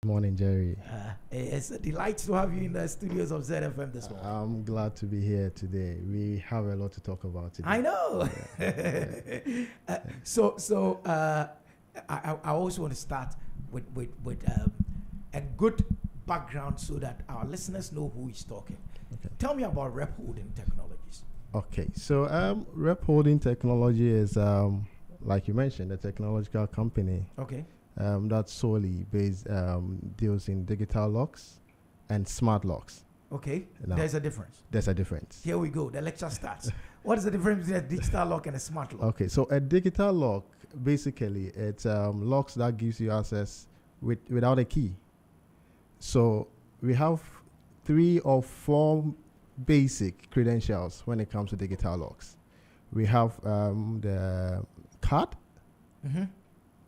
Morning, Jerry. It's a delight to have you in the studios of ZFM this morning. I'm glad to be here today. We have a lot to talk about today. I know. I also want to start with a good background so that our listeners know who is talking. Okay. Tell me about Rep Holding Technologies. Okay, so Rep Holding Technology is, like you mentioned, a technological company Okay. that solely deals in digital locks and smart locks. Okay. Now, There's a difference. There's a difference. Here we go. The lecture starts. What is the difference between a digital lock and a smart lock? Okay, so a digital lock, basically, it's locks that gives you access without a key. So we have 3 or 4 basic credentials when it comes to digital locks. We have the card, Mm-hmm.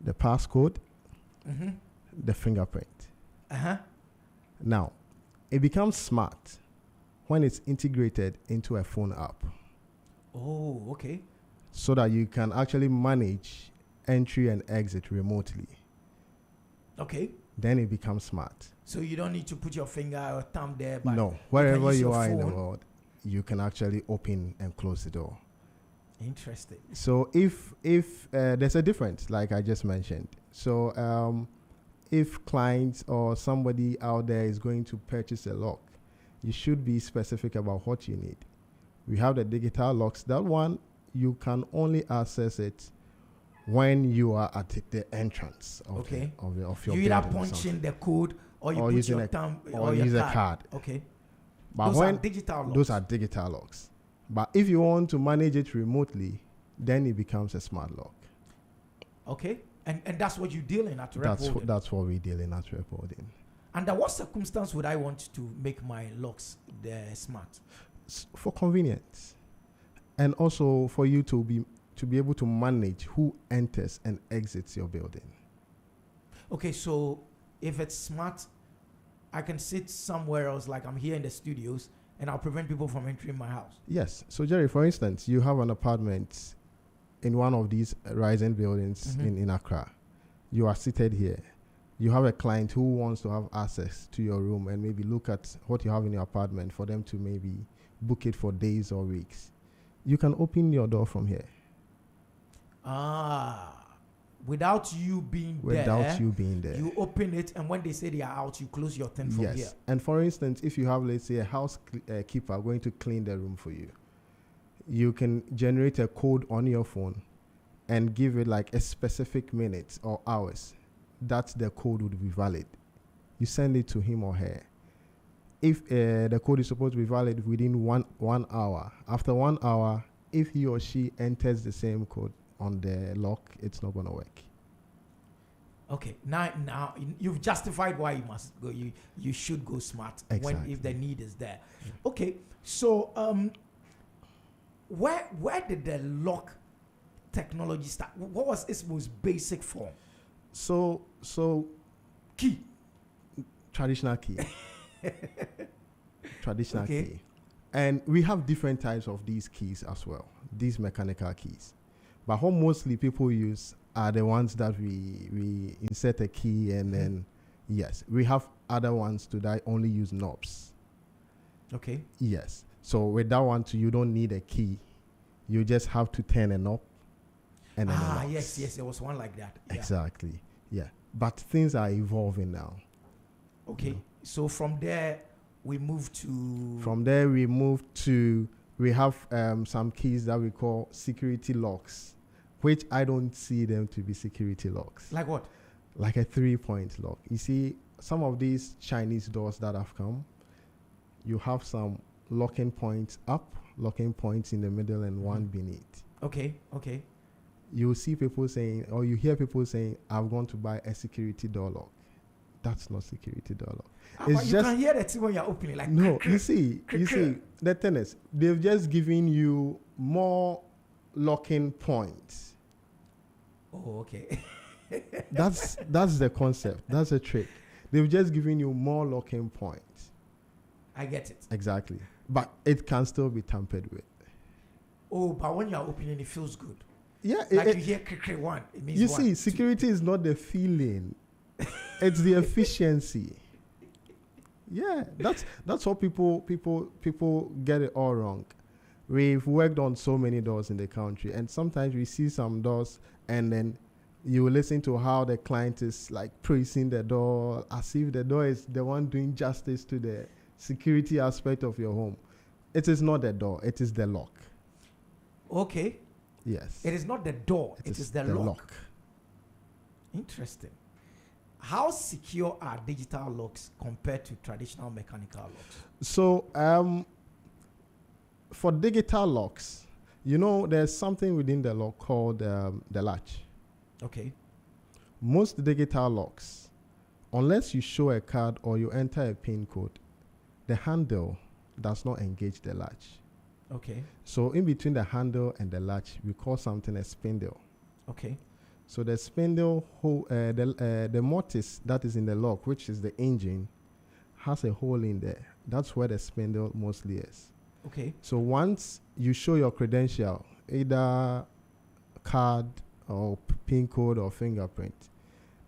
the passcode, Mm-hmm. the fingerprint. Uh-huh. Now, it becomes smart when it's integrated into a phone app Oh, okay. so that you can actually manage entry and exit remotely. Okay. Then it becomes smart. So you don't need to put your finger or thumb there. But No, wherever use you your are in the phone. world, you can actually open and close the door. Interesting. So if there's a difference, like I just mentioned. So if clients or somebody out there is going to purchase a lock, you should be specific about what you need. We have the digital locks. That one, you can only access it when you are at the entrance of, Okay. of your You either building or punch something. in the code or you Or put using your a- thumb or your use a card. card. Okay. But Those are when digital locks. those are digital locks. But if you want to manage it remotely, then it becomes a smart lock. Okay. And that's what you deal in at Rep Holding. That's what we deal in at Rep Holding. Under what circumstance would I want to make my locks smart? For convenience, and also for you to be able to manage who enters and exits your building. Okay, so if it's smart, I can sit somewhere else, like I'm here in the studios, and I'll prevent people from entering my house. Yes. So Jerry, for instance, you have an apartment in one of these rising buildings Mhm. in Accra. You are seated here. You have a client who wants to have access to your room and maybe look at what you have in your apartment for them to maybe book it for days or weeks. You can open your door from here Without you being without there, you being there. you open it, and when they say they are out, you close your thing from Yes. here. And for instance, if you have, let's say, a house keeper going to clean the room for you, you can generate a code on your phone and give it like a specific minutes or hours that the code would be valid. You send it to him or her. If the code is supposed to be valid within one hour, after 1 hour, if he or she enters the same code on the lock, it's not going to work. Okay, now you've justified why you must go. You should go smart when Exactly. if the need is there. Okay, so where did the lock technology start? What was its most basic form? So Key. traditional key. Traditional Okay. key. And we have different types of these keys as well, these mechanical keys. But what mostly people use are the ones that we insert a key and then, yes, we have other ones too that only use knobs. Okay. Yes. So with that one too, you don't need a key. You just have to turn a knob and then it locks. Yes, there was one like that. Yeah. Exactly. Yeah. But things are evolving now. Okay, so from there we move to. From there, we have some keys that we call security locks, which I don't see them to be security locks. Like what? Like a 3-point lock. You see, some of these Chinese doors that have come, you have some locking points up, locking points in the middle, and one beneath. Okay. You see people saying, or you hear people saying, I've gone to buy a security door lock. That's not security door lock. But you can hear the thing when you're opening. Like No, you see, the thing is, they've just given you more locking points. Oh, okay. That's the concept. That's a trick. They've just given you more locking points. I get it. Exactly. But it can still be tampered with. Oh, but when you're opening, it feels good. Yeah. Like you hear one, it means you one, see, two. security is not the feeling. It's the efficiency. Yeah, that's what people get it all wrong. We've worked on so many doors in the country, and sometimes we see some doors, and then you listen to how the client is like praising the door as if the door is the one doing justice to the security aspect of your home. It is not the door; it is the lock. Okay. Yes. It is not the door; it is the lock. Interesting. How secure are digital locks compared to traditional mechanical locks? So, for digital locks, there's something within the lock called the latch. Okay. Most digital locks, unless you show a card or you enter a PIN code, the handle does not engage the latch. Okay. So in between the handle and the latch, we call something a spindle. Okay. So the spindle, the mortise that is in the lock, which is the engine, has a hole in there. That's where the spindle mostly is. Okay. So once you show your credential, either card or PIN code or fingerprint,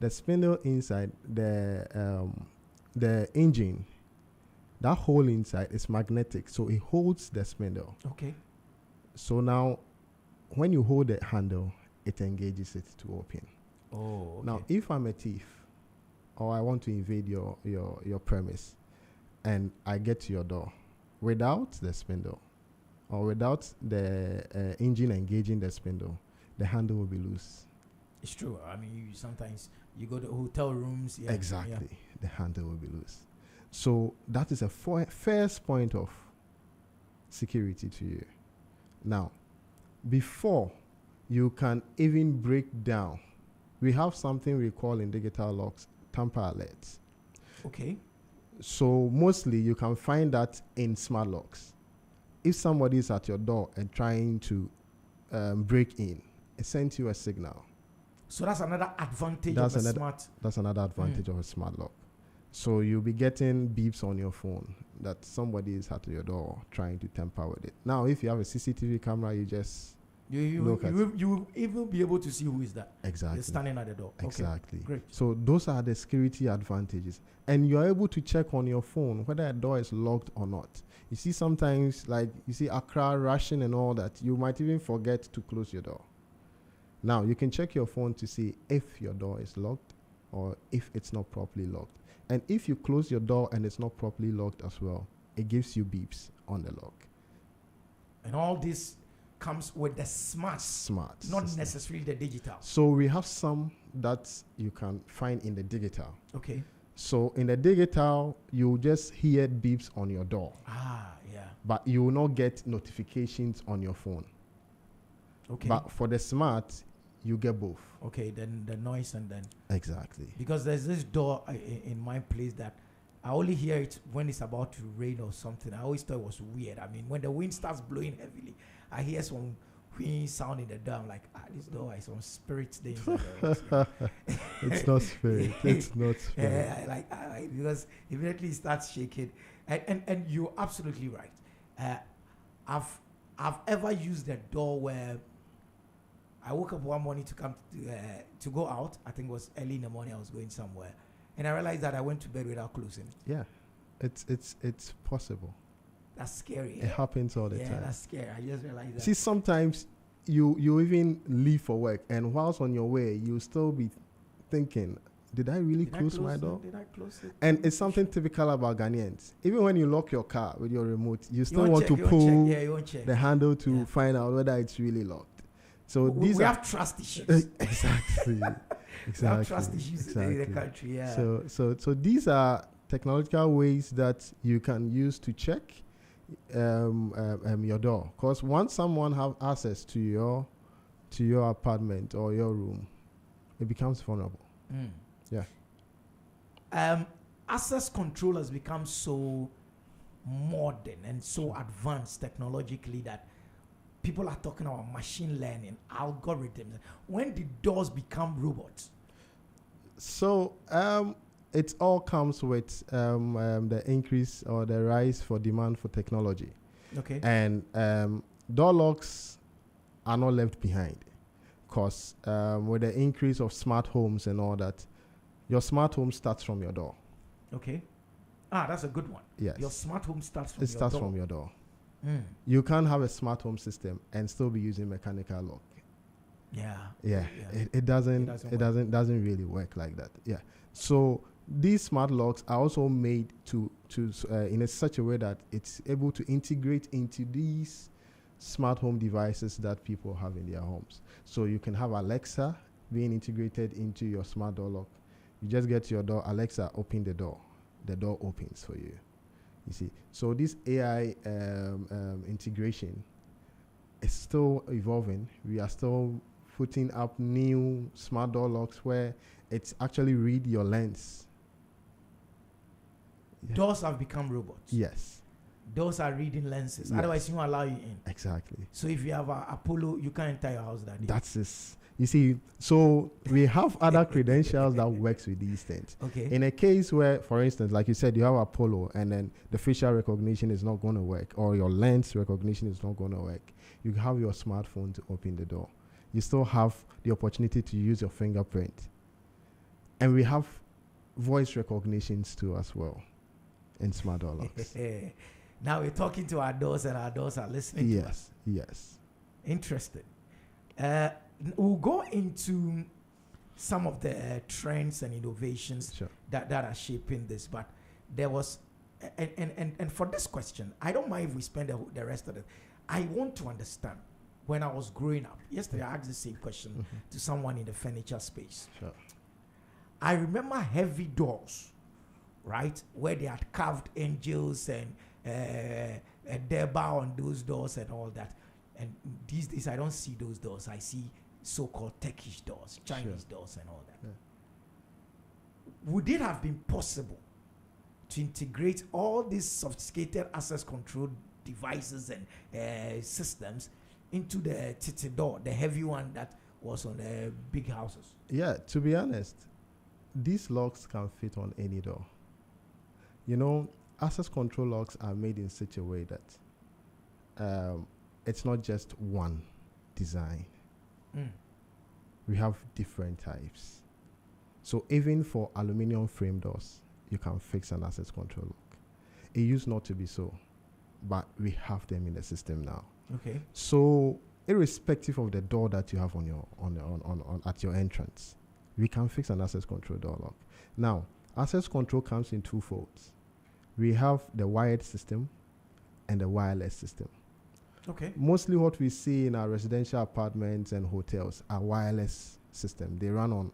the spindle inside the engine, that hole inside is magnetic, so it holds the spindle. Okay. So now, when you hold the handle, it engages it to open. Oh. Okay. Now, if I'm a thief, or I want to invade your premise, and I get to your door without the spindle, or without the engine engaging the spindle, the handle will be loose. It's true. I mean, sometimes you go to hotel rooms. Yeah, Exactly. Yeah. The handle will be loose. So that is a first point of security to you. Now, before you can even break down, we have something we call in digital locks tamper alerts. Okay. So mostly you can find that in smart locks. If somebody is at your door and trying to break in, it sends you a signal. So that's another advantage of a smart. That's another advantage of a smart lock. So you'll be getting beeps on your phone that somebody is at your door trying to tamper with it. Now, if you have a CCTV camera, you just you will even be able to see who is that. Exactly. Standing at the door. Exactly. Okay, great. So those are the security advantages. And you're able to check on your phone whether a door is locked or not. You see sometimes, like you see Accra rushing and all that, you might even forget to close your door. Now, you can check your phone to see if your door is locked or if it's not properly locked. And if you close your door and it's not properly locked as well, it gives you beeps on the lock. And all this comes with the smart, not system. necessarily the digital. So we have some that you can find in the digital. Okay. So in the digital, you just hear beeps on your door. Yeah. But you will not get notifications on your phone. Okay. But for the smart, you get both. Okay, then the noise and then. Exactly. Because there's this door in my place that I only hear it when it's about to rain or something. I always thought it was weird. I mean, when the wind starts blowing heavily, I hear some whing sound in the door. I'm like, this door is some spirit there inside. It's not spirit. It's not spirit. Yeah, because immediately it starts shaking. And you're absolutely right. I've ever used a door where I woke up one morning to go out. I think it was early in the morning. I was going somewhere, and I realized that I went to bed without closing. Yeah, it's possible. That's scary. It happens all the time. Yeah, that's scary. I just realized that. See, sometimes you even leave for work, and whilst on your way, you still be thinking, did I really close my door? Did I close it? And it's something typical about Ghanaians. Even when you lock your car with your remote, you still want to you pull won't check. the handle to find out whether it's really locked. So we these have trust issues. Exactly. We have trust issues in the country. Yeah. So these are technological ways that you can use to check your door. Because once someone have access to your apartment or your room, it becomes vulnerable. Yeah. Access control has become so modern and so advanced technologically that people are talking about machine learning, algorithms. When did doors become robots? So it all comes with the increase or the rise for demand for technology. Okay. And door locks are not left behind, because with the increase of smart homes and all that, Your smart home starts from your door. Okay. Ah, that's a good one. Yes. Your smart home starts from It your starts door. from your door. Mm. You can't have a smart home system and still be using mechanical lock. Yeah. Yeah, Yeah. it doesn't It doesn't doesn't really work like that. Yeah. So these smart locks are also made to in a such a way that it's able to integrate into these smart home devices that people have in their homes. So you can have Alexa being integrated into your smart door lock. You just get to your door, Alexa, open the door. The door opens for you. You see, so this AI integration is still evolving. We are still putting up new smart door locks where it's actually read your lens. Yeah. Doors have become robots. Yes, Doors are reading lenses. Yes. Otherwise, you won't allow you in. exactly. So if you have a Apollo, you can't enter your house that day. That's this. You see, so we have other credentials that works with these things. Okay. In a case where, for instance, like you said, you have Apollo and then the facial recognition is not going to work or your lens recognition is not going to work, you have your smartphone to open the door. You still have the opportunity to use your fingerprint. And we have voice recognitions too as well in smart door locks. Now we're talking to our doors and our doors are listening to us. Yes. Interesting. We'll go into some of the trends and innovations Sure. that are shaping this, but there was and for this question, I don't mind if we spend the rest of it. I want to understand. When I was growing up, yesterday I asked the same question to someone in the furniture space. Sure. I remember heavy doors, right, where they had carved angels and a Deba on those doors and all that. And these days I don't see those doors. I see so-called Turkish doors, Chinese doors and all that. Yeah. Would it have been possible to integrate all these sophisticated access control devices and systems into the Titi door, the heavy one that was on the big houses? Yeah, to be honest, these locks can fit on any door. You know, access control locks are made in such a way that it's not just one design. We have different types. So even for aluminum frame doors, you can fix an access control lock. It used not to be so, but we have them in the system now. Okay. So irrespective of the door that you have on your at your entrance, we can fix an access control door lock. Now, access control comes in two folds. We have the wired system and the wireless system. Okay. Mostly what we see in our residential apartments and hotels are wireless system. They run on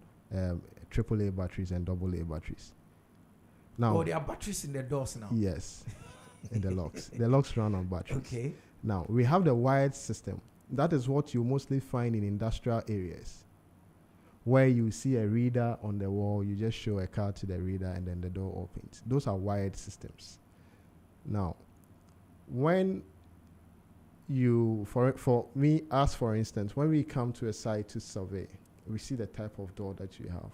AAA batteries and AA batteries. Now, there are batteries in the doors now. yes, in the locks. The locks run on batteries. Okay. Now, we have the wired system. That is what you mostly find in industrial areas, where you see a reader on the wall, you just show a card to the reader and then the door opens. Those are wired systems. Now, when you, for me, as for instance, when we come to a site to survey, we see the type of door that you have,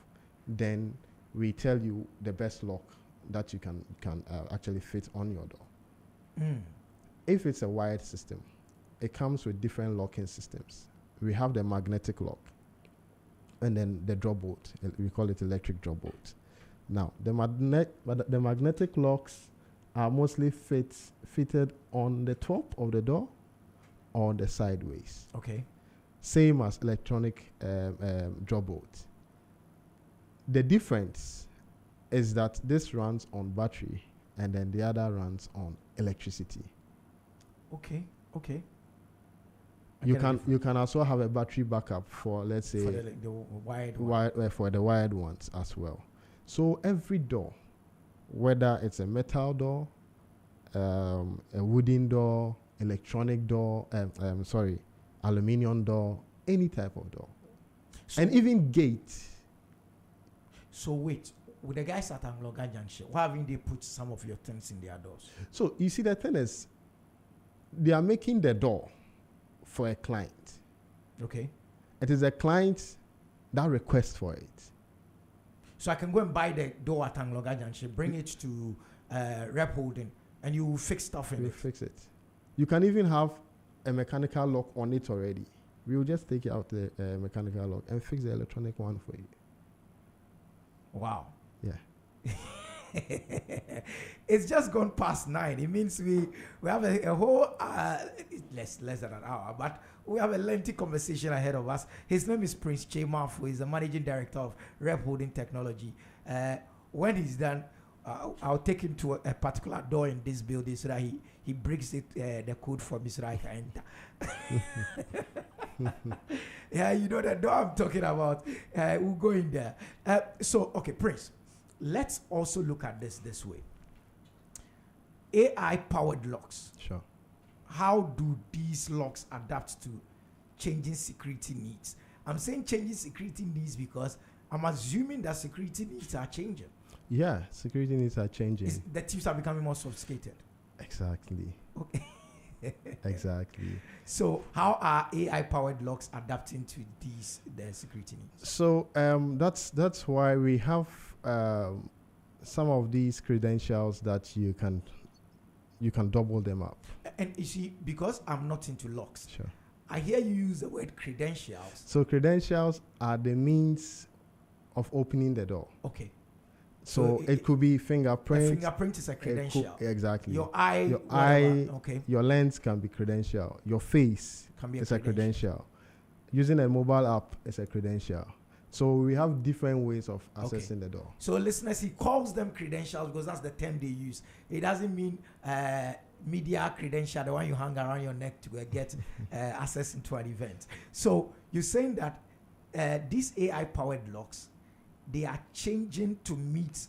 then we tell you the best lock that you can actually fit on your door. If it's a wired system, it comes with different locking systems. We have the magnetic lock, and then the drop bolt. We call it electric drop bolt. Now, the magnetic locks are mostly fitted on the top of the door or the sideways. Okay. Same as electronic drop bolt. The difference is that this runs on battery and then the other runs on electricity. Okay. Okay. You can also have a battery backup for, let's say, for the wired one. for the wired ones as well. So every door, whether it's a metal door, a wooden door, electronic door, aluminum door, any type of door, So and even gate. So wait, with the guys at Angloga Junction, why haven't they put some of your things in their doors? So you see, the thing is, they are making the door for a client. Okay. It is a client that requests for it. So I can go and buy the door at Angloga Junction, bring it to Rep Holding, and you will fix stuff in We it. fix it. You can even have a mechanical lock on it already. We will just take out the mechanical lock and fix the electronic one for you. Wow. Yeah. It's just gone past 9. It means we have a whole less than an hour, but we have a lengthy conversation ahead of us. His name is Prince Chemafu. He's the managing director of Rep Holding Technology. When he's done, I'll take him to a particular door in this building so that he breaks it the code for me so that I can enter. Yeah, you know the door I'm talking about. We'll go in there. So, okay, Prince, let's also look at this way. AI-powered locks. Sure. How do these locks adapt to changing security needs? I'm saying changing security needs because I'm assuming that security needs are changing. Yeah, security needs are changing. The tips are becoming more sophisticated. Exactly. Okay. Exactly. So how are AI-powered locks adapting to the security needs? So that's why we have some of these credentials that you can double them up. And you see, because I'm not into locks, Sure. I hear you use the word credentials. So credentials are the means of opening the door. Okay. So it could be A fingerprint. fingerprint is a credential. Exactly. Your eye, Your whatever. eye, Okay, your lens can be credential. Your face can be is a credential. Using a mobile app is a credential. So we have different ways of accessing the door. So listeners, he calls them credentials because that's the term they use. It doesn't mean media credential, the one you hang around your neck to get access into an event. So you're saying that these AI-powered locks, they are changing to meet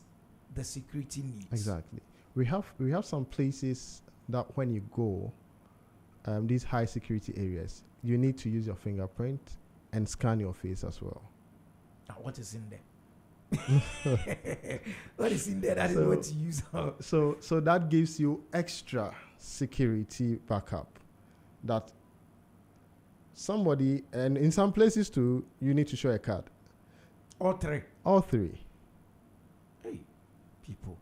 the security needs. Exactly. We have some places that when you go, these high security areas, you need to use your fingerprint and scan your face as well. Now, what is in there? What is in there that is what to use? So that gives you extra security backup that somebody, and in some places too, you need to show a card. All three. All three. Hey, people.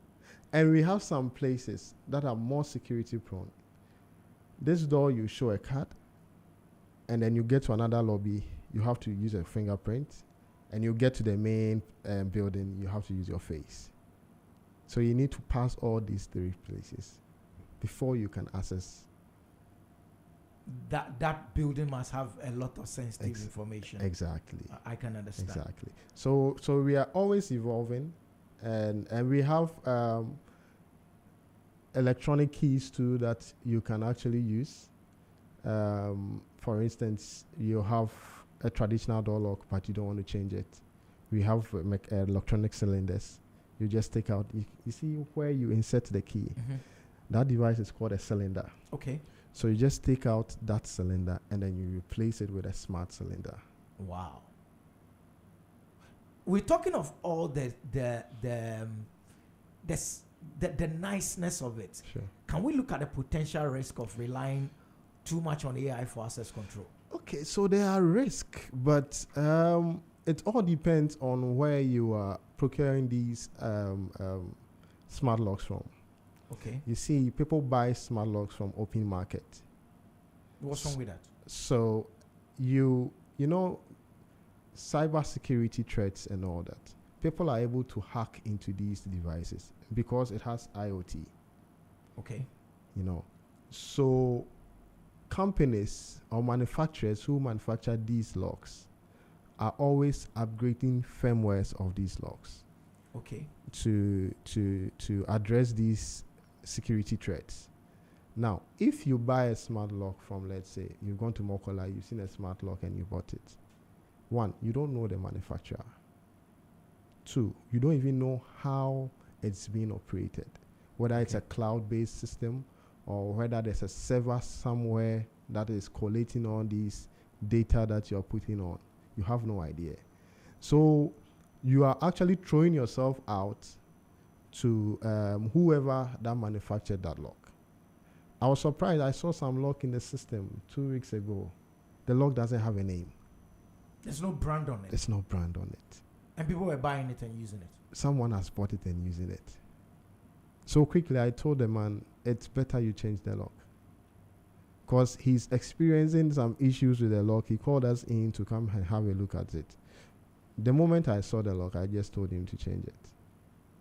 And we have some places that are more security prone. This door, you show a card, and then you get to another lobby, you have to use a fingerprint, and you get to the main building, you have to use your face. So you need to pass all these three places before you can access. That building must have a lot of sensitive information. Exactly. I can understand. Exactly. So we are always evolving, and we have electronic keys too that you can actually use. For instance, you have a traditional door lock, but you don't want to change it. We have electronic cylinders. You just take out. You see where you insert the key. Mm-hmm. That device is called a cylinder. Okay. So you just take out that cylinder and then you replace it with a smart cylinder. Wow. We're talking of all the niceness of it. Sure. Can we look at the potential risk of relying too much on AI for access control? Okay, so there are risks, but it all depends on where you are procuring these smart locks from. Okay. You see, people buy smart locks from open market. What's wrong with that? So you know, cybersecurity threats and all that. People are able to hack into these devices because it has IoT. Okay. You know, so companies or manufacturers who manufacture these locks are always upgrading firmwares of these locks. Okay. To address these security threats. Now, if you buy a smart lock from, let's say, you've gone to Mokola, you've seen a smart lock and you bought it. One, you don't know the manufacturer. Two, you don't even know how it's being operated, whether it's a cloud-based system or whether there's a server somewhere that is collating all these data that you're putting on. You have no idea. So you are actually throwing yourself out to whoever that manufactured that lock. I was surprised. I saw some lock in the system 2 weeks ago. The lock doesn't have a name. There's no brand on it. There's no brand on it. And people were buying it and using it. Someone has bought it and using it. So quickly, I told the man, it's better you change the lock. Because he's experiencing some issues with the lock. He called us in to come and have a look at it. The moment I saw the lock, I just told him to change it.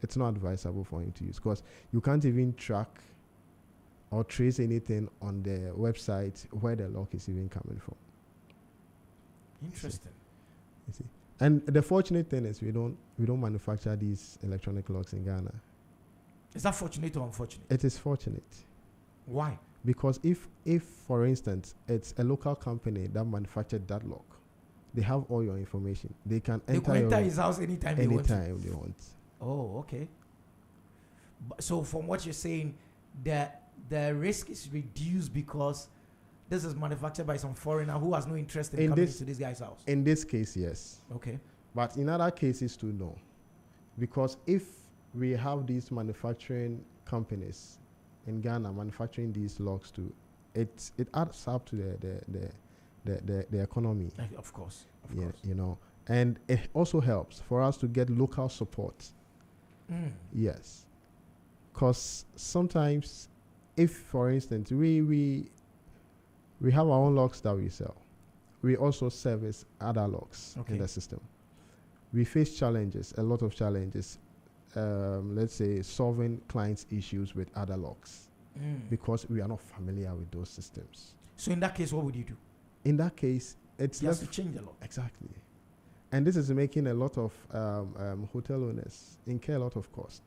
It's not advisable for him to use because you can't even track or trace anything on the website where the lock is even coming from. Interesting. You see. And the fortunate thing is we don't manufacture these electronic locks in Ghana. Is that fortunate or unfortunate? It is fortunate. Why? Because if for instance it's a local company that manufactured that lock, they have all your information. They can enter his house anytime they want. Anytime they want. Oh, okay. So from what you're saying, the risk is reduced because this is manufactured by some foreigner who has no interest in coming into this guy's house. In this case, yes. Okay. But in other cases too, no. Because if we have these manufacturing companies in Ghana manufacturing these locks too, it adds up to the economy. Of course. You know, and it also helps for us to get local support. Yes, because sometimes, if for instance we have our own locks that we sell, we also service other locks in the system. We face challenges, a lot of challenges. Let's say solving clients' issues with other locks because we are not familiar with those systems. So in that case, what would you do? In that case, it's just to change the lock. Exactly. And this is making a lot of hotel owners incur a lot of cost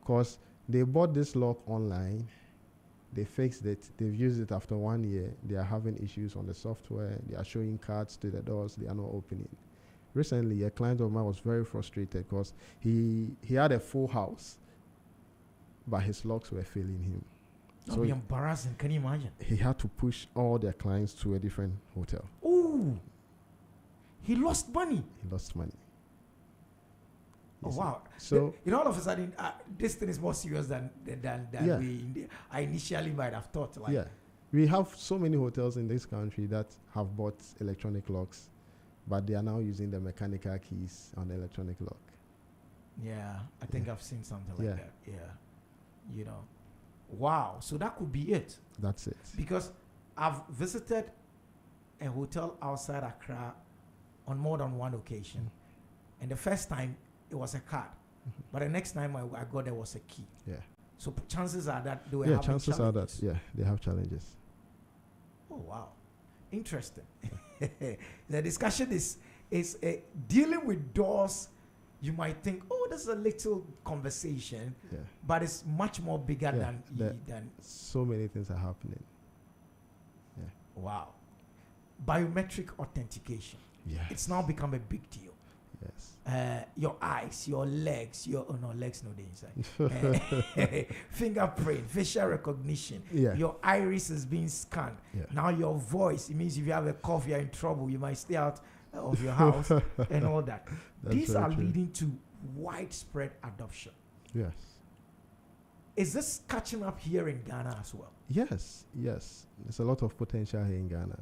because they bought this lock online, they fixed it, they've used it after 1 year, they are having issues on the software, they are showing cards to the doors, they are not opening. Recently, a client of mine was very frustrated because he had a full house, but his locks were failing him. That would be embarrassing. Can you imagine? He had to push all their clients to a different hotel. Ooh. He lost money. He lost money. Oh, wow. So, all of a sudden, this thing is more serious than I initially might have thought. Like. Yeah. We have so many hotels in this country that have bought electronic locks, but they are now using the mechanical keys on the electronic lock. Yeah, I think I've seen something like that. Yeah. You know. Wow. So that could be it. That's it. Because I've visited a hotel outside Accra on more than one occasion. And the first time, it was a card. But the next time I got there was a key. Yeah. So chances are that they were having chances challenges. are that, they have challenges. Oh, wow. Interesting. The discussion is dealing with doors. You might think, oh, this is a little conversation, but it's much more bigger than. So many things are happening. Yeah. Wow. Biometric authentication. Yes. It's now become a big deal. Yes. Your eyes, your legs, legs no the inside. Fingerprint, facial recognition. Yeah. Your iris is being scanned. Yeah. Now your voice, it means if you have a cough, you're in trouble. You might stay out of your house and all that. These are leading to widespread adoption. Yes. Is this catching up here in Ghana as well? Yes. There's a lot of potential here in Ghana.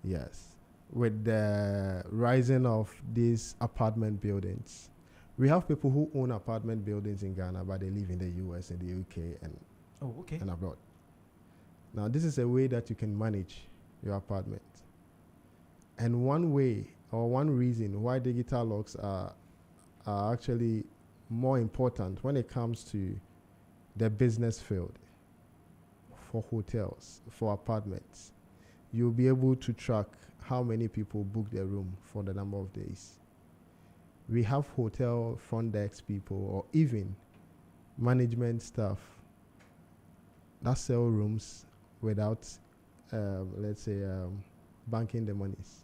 Yes. With the rising of these apartment buildings. We have people who own apartment buildings in Ghana, but they live in the US and the UK and abroad. Now, this is a way that you can manage your apartment. And one way or one reason why digital locks are actually more important when it comes to the business field for hotels, for apartments, you'll be able to track how many people book their room for the number of days. We have hotel front desk people or even management staff that sell rooms without, banking the monies.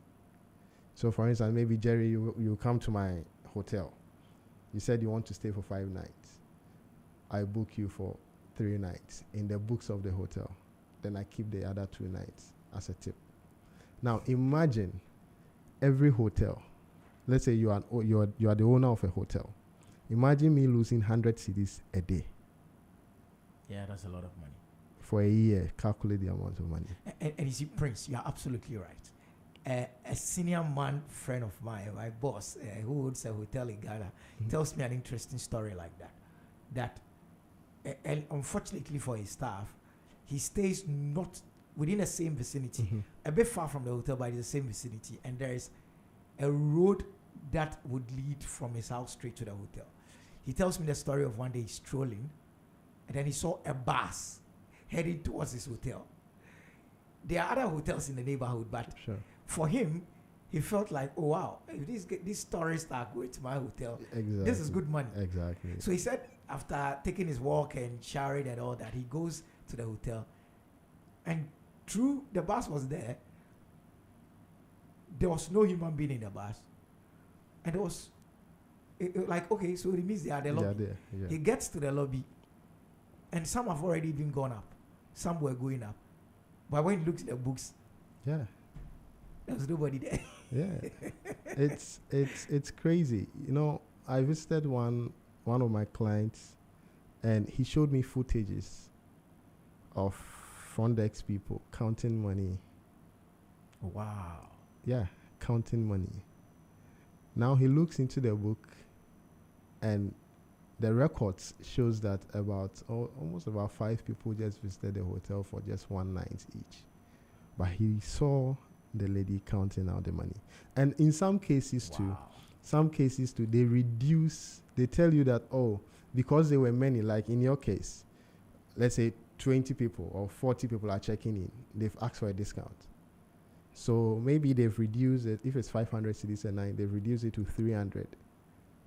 So for instance, maybe Jerry, you come to my hotel. You said you want to stay for 5 nights. I book you for 3 nights in the books of the hotel. Then I keep the other 2 nights as a tip. Now imagine every hotel. Let's say you are the owner of a hotel. Imagine me losing 100 cedis a day. Yeah, that's a lot of money. For a year, calculate the amount of money. And you see, Prince, you are absolutely right. A senior man friend of mine, my boss, who owns a hotel in Ghana, tells me an interesting story like that. And unfortunately for his staff, he stays not within the same vicinity, a bit far from the hotel, but in the same vicinity. And there is a road that would lead from his house straight to the hotel. He tells me the story of one day he's strolling, and then he saw a bus heading towards his hotel. There are other hotels in the neighborhood, but Sure. for him, he felt like, oh wow, if these tourists are going to my hotel, Exactly. this is good money. Exactly. So he said after taking his walk and showering and all that, he goes to the hotel, and through the bus was there. There was no human being in the bus, and there was like, okay, so it means they are the lobby. Yeah. He gets to the lobby, and some have already been gone up, some were going up, but when he looks at the books, Yeah. there was nobody there. Yeah. it's crazy. You know, I visited one of my clients, and he showed me footages of front desk people counting money. Wow. Yeah, counting money. Now he looks into the book, and the records shows that almost about 5 people just visited the hotel for just one night each. But he saw the lady counting out the money. And in some cases too, they tell you that, oh, because there were many, like in your case, let's say 20 people or 40 people are checking in, they've asked for a discount. So maybe they've reduced it, if it's 500 cedis a night, they've reduced it to 300.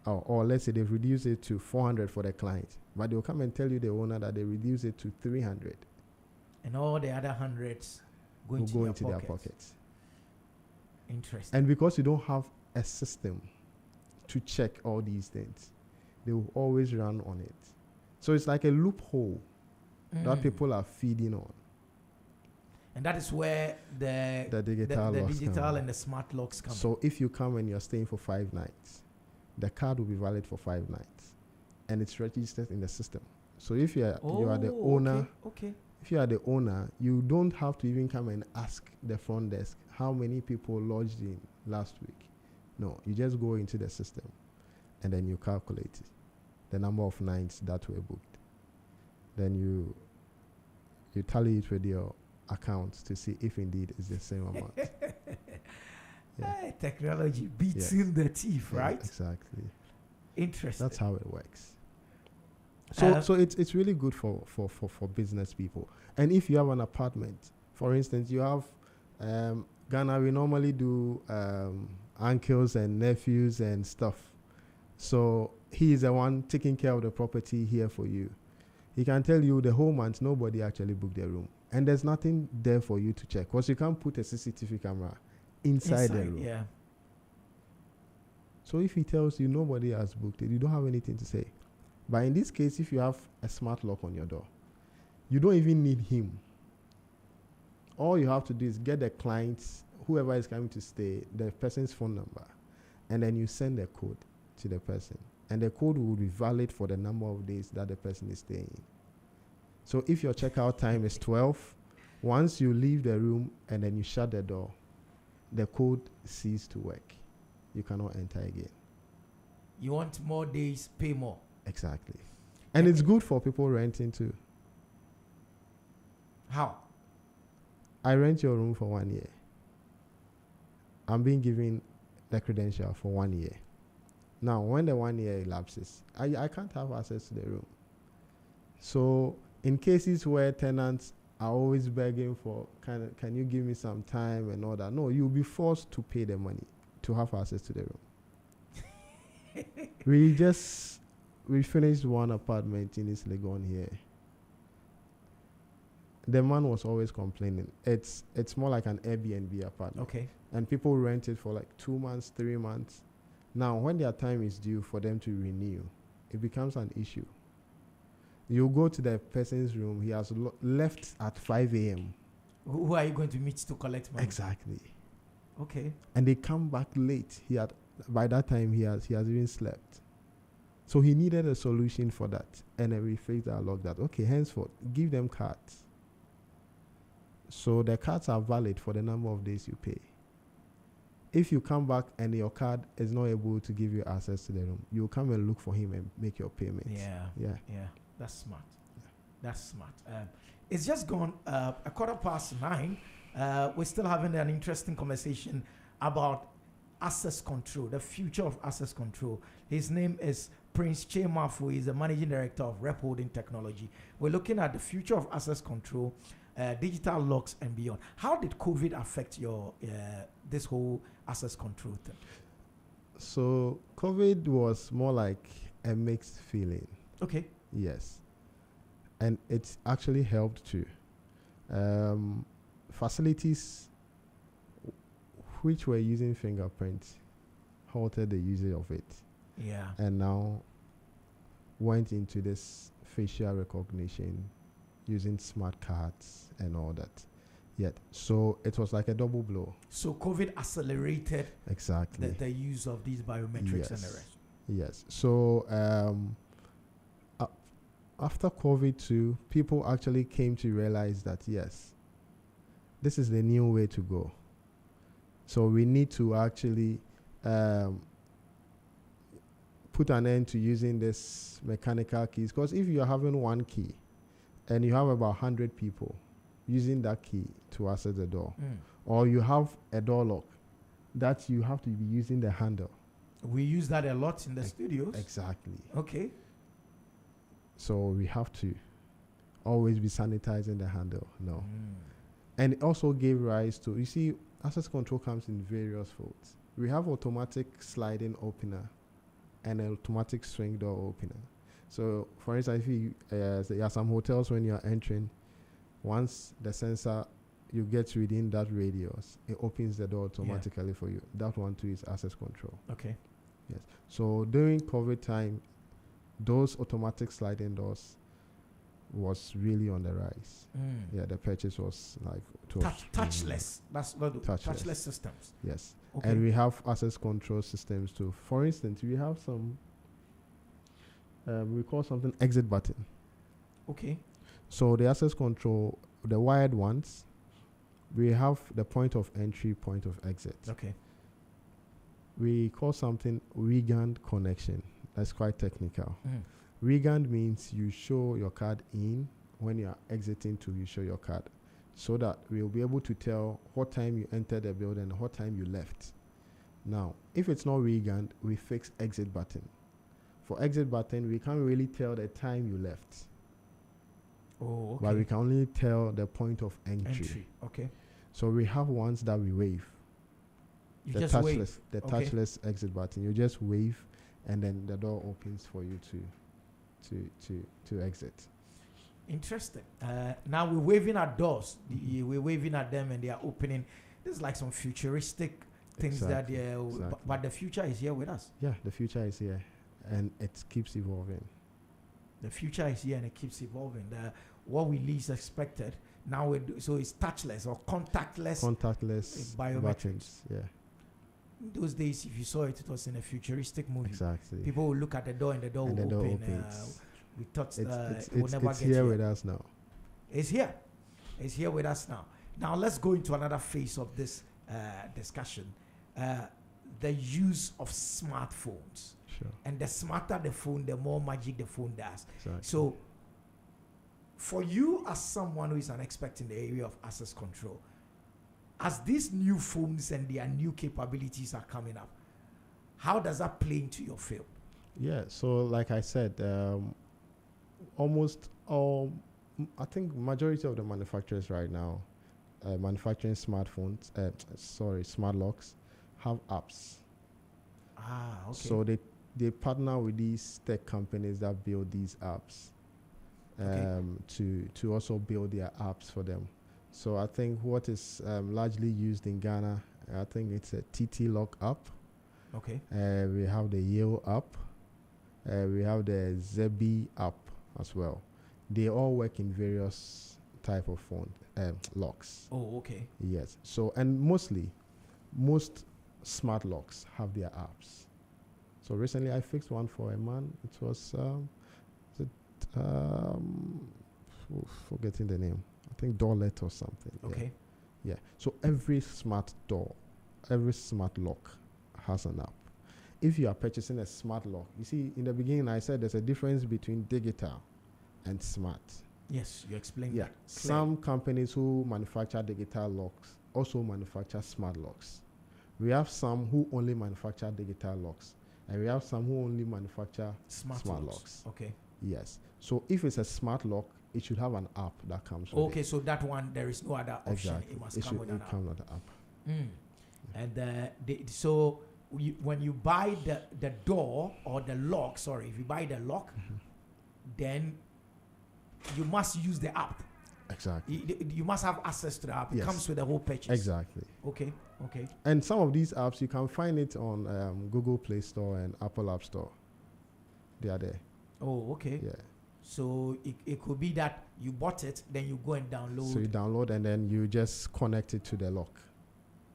Or let's say they've reduced it to 400 for the client. But they'll come and tell you, the owner, that they reduced it to 300. And all the other hundreds Will go into their pockets. Interesting. And because you don't have a system to check all these things, they will always run on it. So it's like a loophole that people are feeding on. And that is where the digital and the smart locks come. So if you come and you're staying for 5 nights, the card will be valid for 5 nights, and it's registered in the system. So if you are the owner, okay. If you are the owner, you don't have to even come and ask the front desk how many people lodged in last week. No, you just go into the system, and then you calculate the number of nights that were booked. Then you tally it with your account to see if indeed it's the same amount. Hey, technology beats in the teeth, right? Exactly. Interesting. That's how it works. So it's really good for business people. And if you have an apartment, for instance, you have Ghana, we normally do uncles and nephews and stuff. So he is the one taking care of the property here for you. He can tell you the whole month nobody actually booked their room. And there's nothing there for you to check, because you can't put a CCTV camera inside the room. Yeah. So if he tells you nobody has booked it, you don't have anything to say. But in this case, if you have a smart lock on your door, you don't even need him. All you have to do is get the client's, whoever is coming to stay, the person's phone number, and then you send a code to the person. And the code will be valid for the number of days that the person is staying in. So if your checkout time is 12, once you leave the room and then you shut the door, the code ceases to work. You cannot enter again. You want more days, pay more. Exactly. And it's good for people renting too. How? I rent your room for 1 year. I'm being given the credential for 1 year. Now, when the 1 year elapses, I can't have access to the room. So, in cases where tenants are always begging for, can you give me some time and all that? No, you'll be forced to pay the money to have access to the room. We finished one apartment in East Legon here. The man was always complaining. It's more like an Airbnb apartment. Okay. And people rent it for like 2 months, 3 months. Now, when their time is due for them to renew, it becomes an issue. You go to the person's room, he has left at 5 a.m. Who are you going to meet to collect money? Exactly. Okay. And they come back late. By that time, he has even slept. So he needed a solution for that. And then we faced our log that, okay, henceforth, give them cards. So the cards are valid for the number of days you pay. If you come back and your card is not able to give you access to the room, you come and look for him and make your payments. Yeah. That's smart. Yeah. That's smart. It's just gone 9:15. We're still having an interesting conversation about access control, the future of access control. His name is Prince Chemafu. He's the managing director of Rep Holding Technology. We're looking at the future of access control, digital locks, and beyond. How did COVID affect your this whole access control thing? So COVID was more like a mixed feeling. Okay. Yes, and it's actually helped too. Facilities which were using fingerprints halted the usage of it, Yeah. and now went into this facial recognition using smart cards and all that. Yet, so it was like a double blow. So COVID accelerated Exactly. the use of these biometrics and the rest. Yes. So after COVID too, people actually came to realize that yes, this is the new way to go. So we need to actually put an end to using this mechanical keys, because if you're having one key and you have about 100 people using that key to access the door, or you have a door lock that you have to be using the handle. We use that a lot in the studios. Exactly. Okay. So we have to always be sanitizing the handle. No. And it also gave rise to, you see, access control comes in various folds. We have automatic sliding opener and an automatic swing door opener. So, for instance, if you, there are some hotels when you're entering, once the sensor, you get within that radius, it opens the door automatically for you. That one too is access control. Okay. Yes. So during COVID time, those automatic sliding doors was really on the rise. Yeah, the purchase was like touchless. That's not touchless systems. Yes. Okay. And we have access control systems too. For instance, we have some we call something exit button. Okay. So the access control, the wired ones, we have the point of entry, point of exit. Okay. We call something Regand connection. That's quite technical. Regand means you show your card in, when you are exiting to you show your card, so that we'll be able to tell what time you entered the building and what time you left. Now, if it's not Regand, we fix exit button. For exit button, we can't really tell the time you left. Oh, okay. But we can only tell the point of entry. Okay. So we have ones that we wave. You The just touchless, wave. the Okay. touchless exit button. You just wave, and then the door opens for you to exit. Interesting. Now we're waving at doors. We're waving at them, and they are opening. This is like some futuristic things that but the future is here with us. Yeah, the future is here, and it keeps evolving. The future is here, and it keeps evolving. What we least expected now, so it's touchless or contactless. Contactless biometrics. buttons. Yeah, In those days, if you saw it, it was in a futuristic movie. exactly. People will look at the door, and the door And will the door open. opens. We thought It's it will never it's get here with us now. It's here. It's here with us now. Now let's go into another phase of this discussion. The use of smartphones. Sure. And the smarter the phone, the more magic the phone does. Exactly. So, for you as someone who is an expert in the area of access control, as these new phones and their new capabilities are coming up, how does that play into your field? Yeah. So, like I said, almost all, I think majority of the manufacturers right now, manufacturing smartphones, smart locks, have apps. Ah, okay. So they partner with these tech companies that build these apps, to also build their apps for them. So I think what is largely used in Ghana, I think it's a TT Lock app. Okay. We have the Yale app. We have the Zebi app as well. They all work in various type of phone locks. Oh, okay. Yes. So, and most smart locks have their apps. So recently I fixed one for a man. It was forgetting the name. I think Doorlet or something. Okay. Yeah. So every smart door, every smart lock has an app. If you are purchasing a smart lock, you see, in the beginning I said there's a difference between digital and smart. Yes, you explained Yeah. that. Some companies who manufacture digital locks also manufacture smart locks. We have some who only manufacture digital locks, and we have some who only manufacture Smart locks. Okay. Yes. So if it's a smart lock, it should have an app that comes with Okay, it. so that one, there is no other option. Exactly. It must It come should with an app. come with the app. Mm. And so when you buy the door or the lock, sorry, if you buy the lock, then you must use the app. Exactly. You must have access to the app. It Yes. comes with the whole purchase. Exactly. Okay. And some of these apps, you can find it on Google Play Store and Apple App Store. They are there. Oh, okay. Yeah. So it could be that you bought it, then you go and download. So you download and then you just connect it to the lock.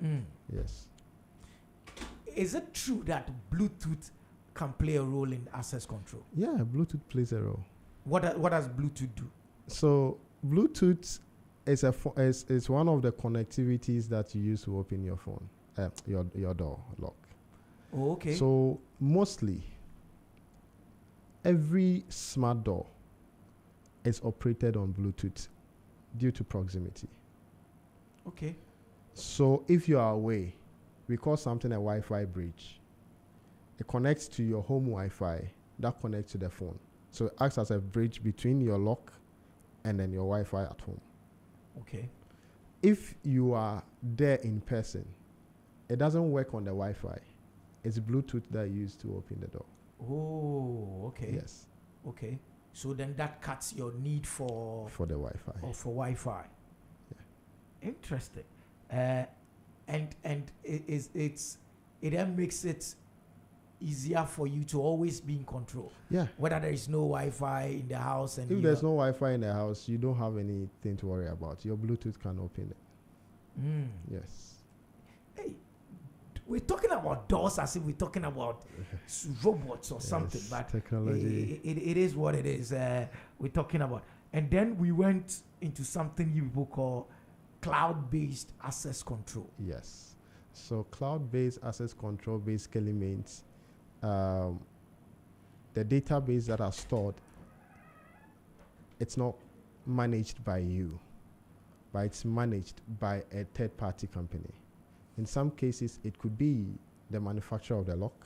Mm. Yes. Is it true that Bluetooth can play a role in access control? Yeah, Bluetooth plays a role. What does Bluetooth do? So Bluetooth is one of the connectivities that you use to open your phone, your door lock. Oh, okay. So mostly, every smart door is operated on Bluetooth due to proximity. Okay. So if you are away, we call something a Wi-Fi bridge. It connects to your home Wi-Fi that connects to the phone. So it acts as a bridge between your lock and then your Wi-Fi at home. Okay. If you are there in person, it doesn't work on the Wi-Fi. It's Bluetooth that you use to open the door. Oh, okay. Yes. Okay. So then that cuts your need for For the Wi-Fi. or for Wi-Fi. Yeah. Interesting. And it then makes it easier for you to always be in control. Yeah. Whether there is no Wi-Fi in the house and If there's no Wi-Fi in the house, you don't have anything to worry about. Your Bluetooth can open it. Mm. Yes. Hey, we're talking about doors as if we're talking about robots or something, Yes, but technology. it is what it is. We're talking about, and then we went into something you people call cloud-based access control. Yes. So cloud-based access control basically means the database that are stored, it's not managed by you, but it's managed by a third-party company. In some cases, it could be the manufacturer of the lock,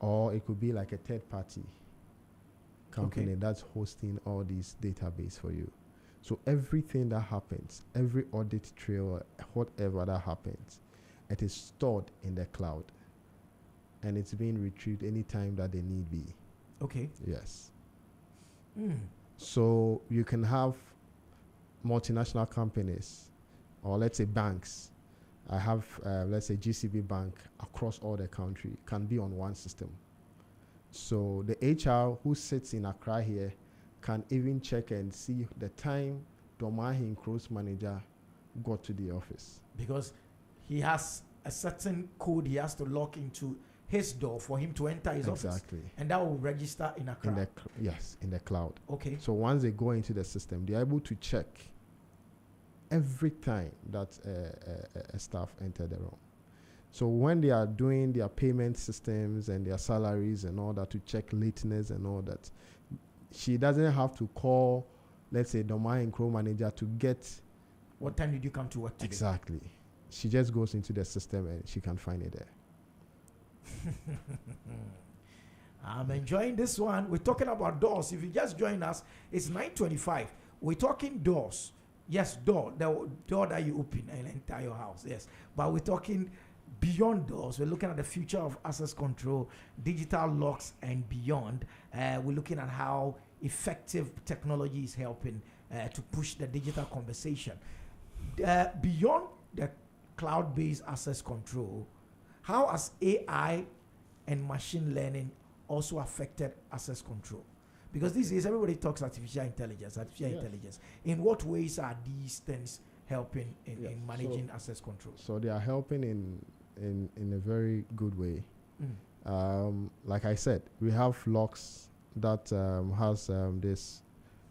or it could be like a third-party company Okay. that's hosting all these database for you. So everything that happens, every audit trail, whatever that happens, it is stored in the cloud, and it's being retrieved anytime that they need be. Okay. Yes. Mm. So you can have multinational companies, or let's say banks. I have, let's say GCB Bank across all the country can be on one system. So the HR who sits in Accra here can even check and see the time Domahin Cross manager got to the office. Because he has a certain code he has to log into his door for him to enter his office. Exactly. And that will register in Accra. Yes, in the cloud. Okay. So once they go into the system, they're able to check every time that a staff enter the room. So when they are doing their payment systems and their salaries and all that, to check lateness and all that, she doesn't have to call, let's say, Domain Crow manager to get. What time did you come to work today? Exactly. She just goes into the system and she can find it there. I'm enjoying this one. We're talking about doors. If you just join us, it's 9:25. We're talking doors. Yes, the door that you open and enter your house. Yes, but we're talking beyond doors. We're looking at the future of access control, digital locks, and beyond. We're looking at how effective technology is helping to push the digital conversation. Beyond the cloud-based access control, how has AI and machine learning also affected access control? Because these days everybody talks artificial intelligence. Intelligence. In what ways are these things helping in managing access control? So they are helping in a very good way. Like I said, we have locks that has this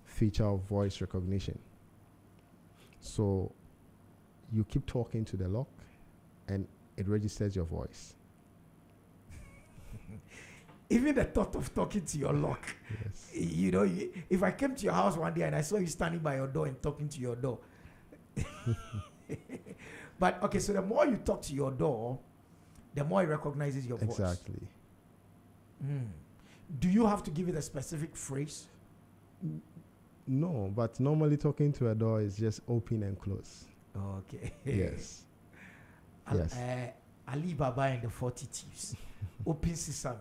feature of voice recognition. So you keep talking to the lock and it registers your voice. Even the thought of talking to your lock. Yes. You know, if I came to your house one day and I saw you standing by your door and talking to your door. But okay, so the more you talk to your door, the more it recognizes your voice. Exactly. Do you have to give it a specific phrase? No, but normally talking to a door is just open and close. Okay. Yes. Yes. Ali Baba and the 40 Thieves. Open Sesame.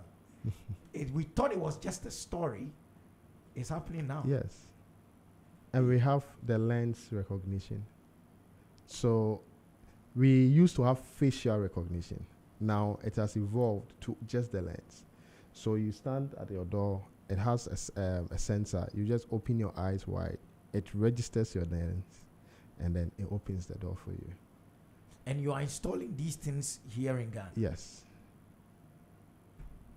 We thought it was just a story. It's happening now. Yes. And we have the lens recognition. So we used to have facial recognition. Now it has evolved to just the lens. So you stand at your door, it has a sensor. You just open your eyes wide. It registers your lens, and then it opens the door for you. And you are installing these things here in Ghana? Yes.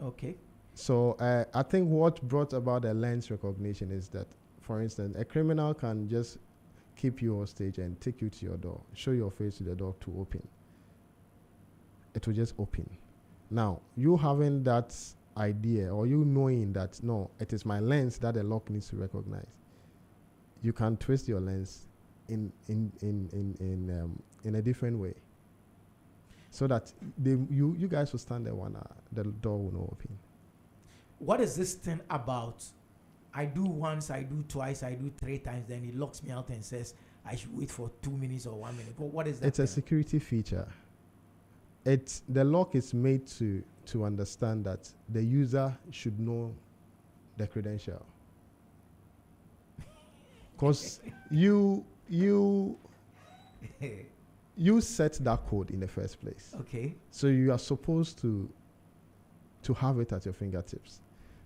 Okay. So I think what brought about the lens recognition is that, for instance, a criminal can just keep you hostage and take you to your door, show your face to the door to open. It will just open. Now, you having that idea, or you knowing that, no, it is my lens that the lock needs to recognize, you can twist your lens in a different way, so that you guys will stand there when the door will not open. What is this thing about? I do once, I do twice, I do 3 times, then it locks me out and says I should wait for 2 minutes or 1 minute. But what is that? It's a security feature. The lock is made to understand that the user should know the credential. Because you set that code in the first place. Okay. So you are supposed to have it at your fingertips.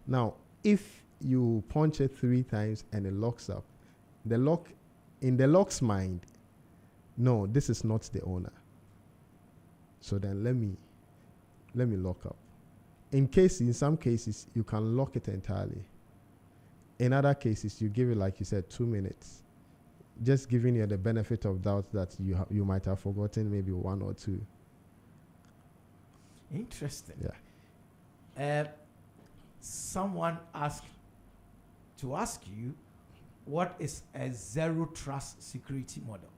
Now, if you punch it 3 times and it locks up, in the lock's mind, no, this is not the owner. So then let me lock up. In some cases, you can lock it entirely. In other cases, you give it, like you said, 2 minutes. Just giving you the benefit of doubt that you might have forgotten maybe 1 or 2. Interesting. Yeah. Someone asked to ask you, what is a zero trust security model?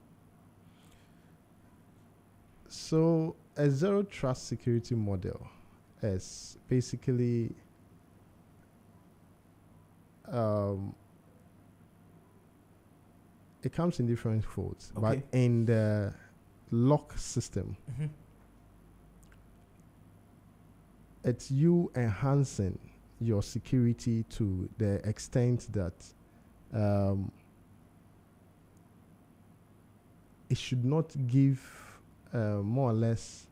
So a zero trust security model is basically it comes in different folds, Okay. but in the lock system, it's you enhancing your security to the extent that it should not give more or less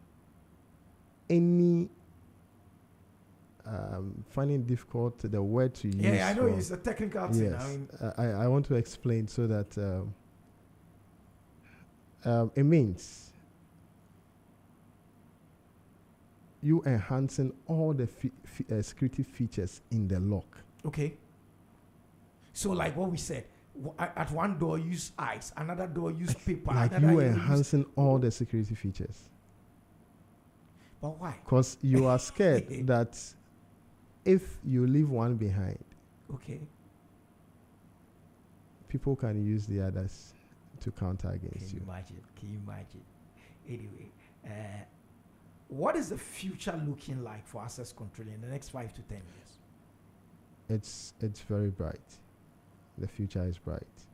any finding difficult the word to use. Yeah, I know it's a technical thing. Yes, I mean, I want to explain so that it means you enhancing all the security features in the lock. okay. So like what we said, at one door use ice, another door use paper. Like another you use- enhancing all the security features. But why? Because you are scared that if you leave one behind, Okay. people can use the others to counter against Can you you. imagine? Can you imagine? Anyway, what is the future looking like for access control in the next 5 to 10 years? It's very bright. The future is bright.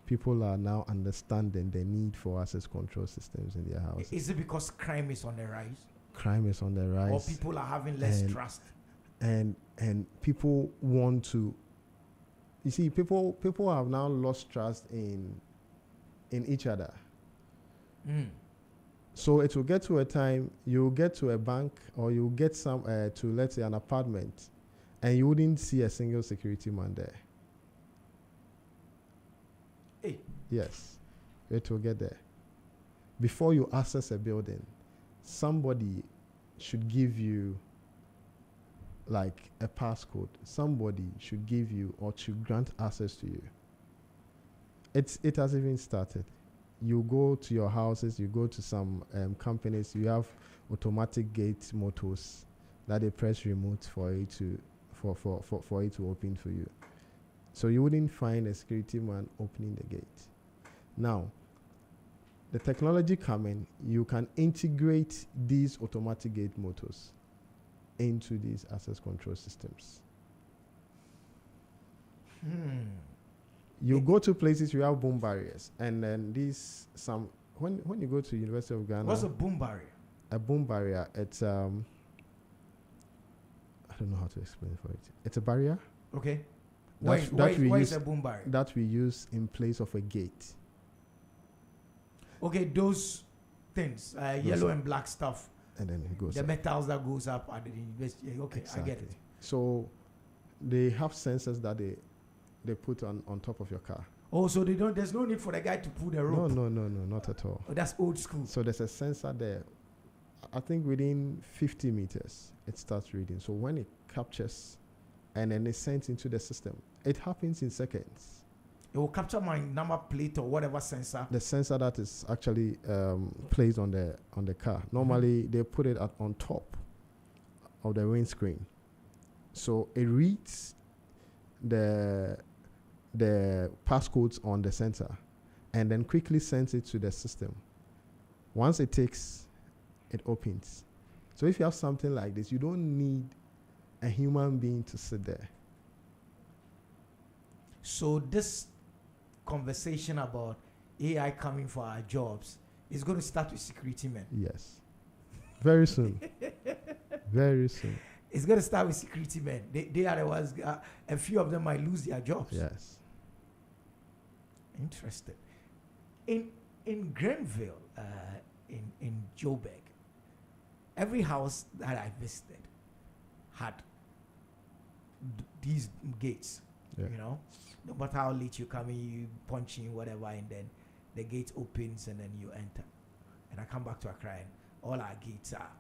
People are now understanding the need for access control systems in their houses. Is it because crime is on the rise? Crime is on the rise. Or people are having less And- trust? and people want to, you see, people have now lost trust in each other. So it will get to a time you'll get to a bank or you'll get some to, let's say, an apartment, and you wouldn't see a single security man there. Hey. Yes, it will get there. Before you access a building, somebody should give you like a passcode. Somebody should give you or should grant access to you. It has even started. You go to your houses, you go to some companies, you have automatic gate motors that they press remote for it to for it to open for you. So you wouldn't find a security man opening the gate. Now, the technology coming, you can integrate these automatic gate motors into these access control systems. You go to places you have boom barriers, and then when you go to University of Ghana, What's a boom barrier? a boom barrier, it's I don't know how to explain it for it. It's a barrier Okay. that Why we is use a boom barrier? that we use in place of a gate. Okay, those things, yellow and black stuff, And then it goes the up. metals that goes up at the university. Okay, I get it. So they have sensors that they put on top of your car. Oh, so there's no need for the guy to pull the rope. No, not at all. Oh, that's old school. So there's a sensor there. I think within 50 meters, it starts reading. So when it captures and then it's sent into the system, it happens in seconds. It will capture my number plate or whatever sensor. The sensor that is actually placed on the car. Normally, they put it on top of the windscreen. So it reads the passcodes on the sensor and then quickly sends it to the system. Once it takes, it opens. So if you have something like this, you don't need a human being to sit there. So this conversation about AI coming for our jobs is going to start with security men. Yes. Very soon. Very soon. It's going to start with security men. They are the ones, a few of them might lose their jobs. Yes. Interesting. In Grenville, in Joburg, every house that I visited had these gates. Yeah. You know, no matter how late you come in, you punch in whatever, and then the gate opens and then you enter. And I come back to Accra, and all our gates are.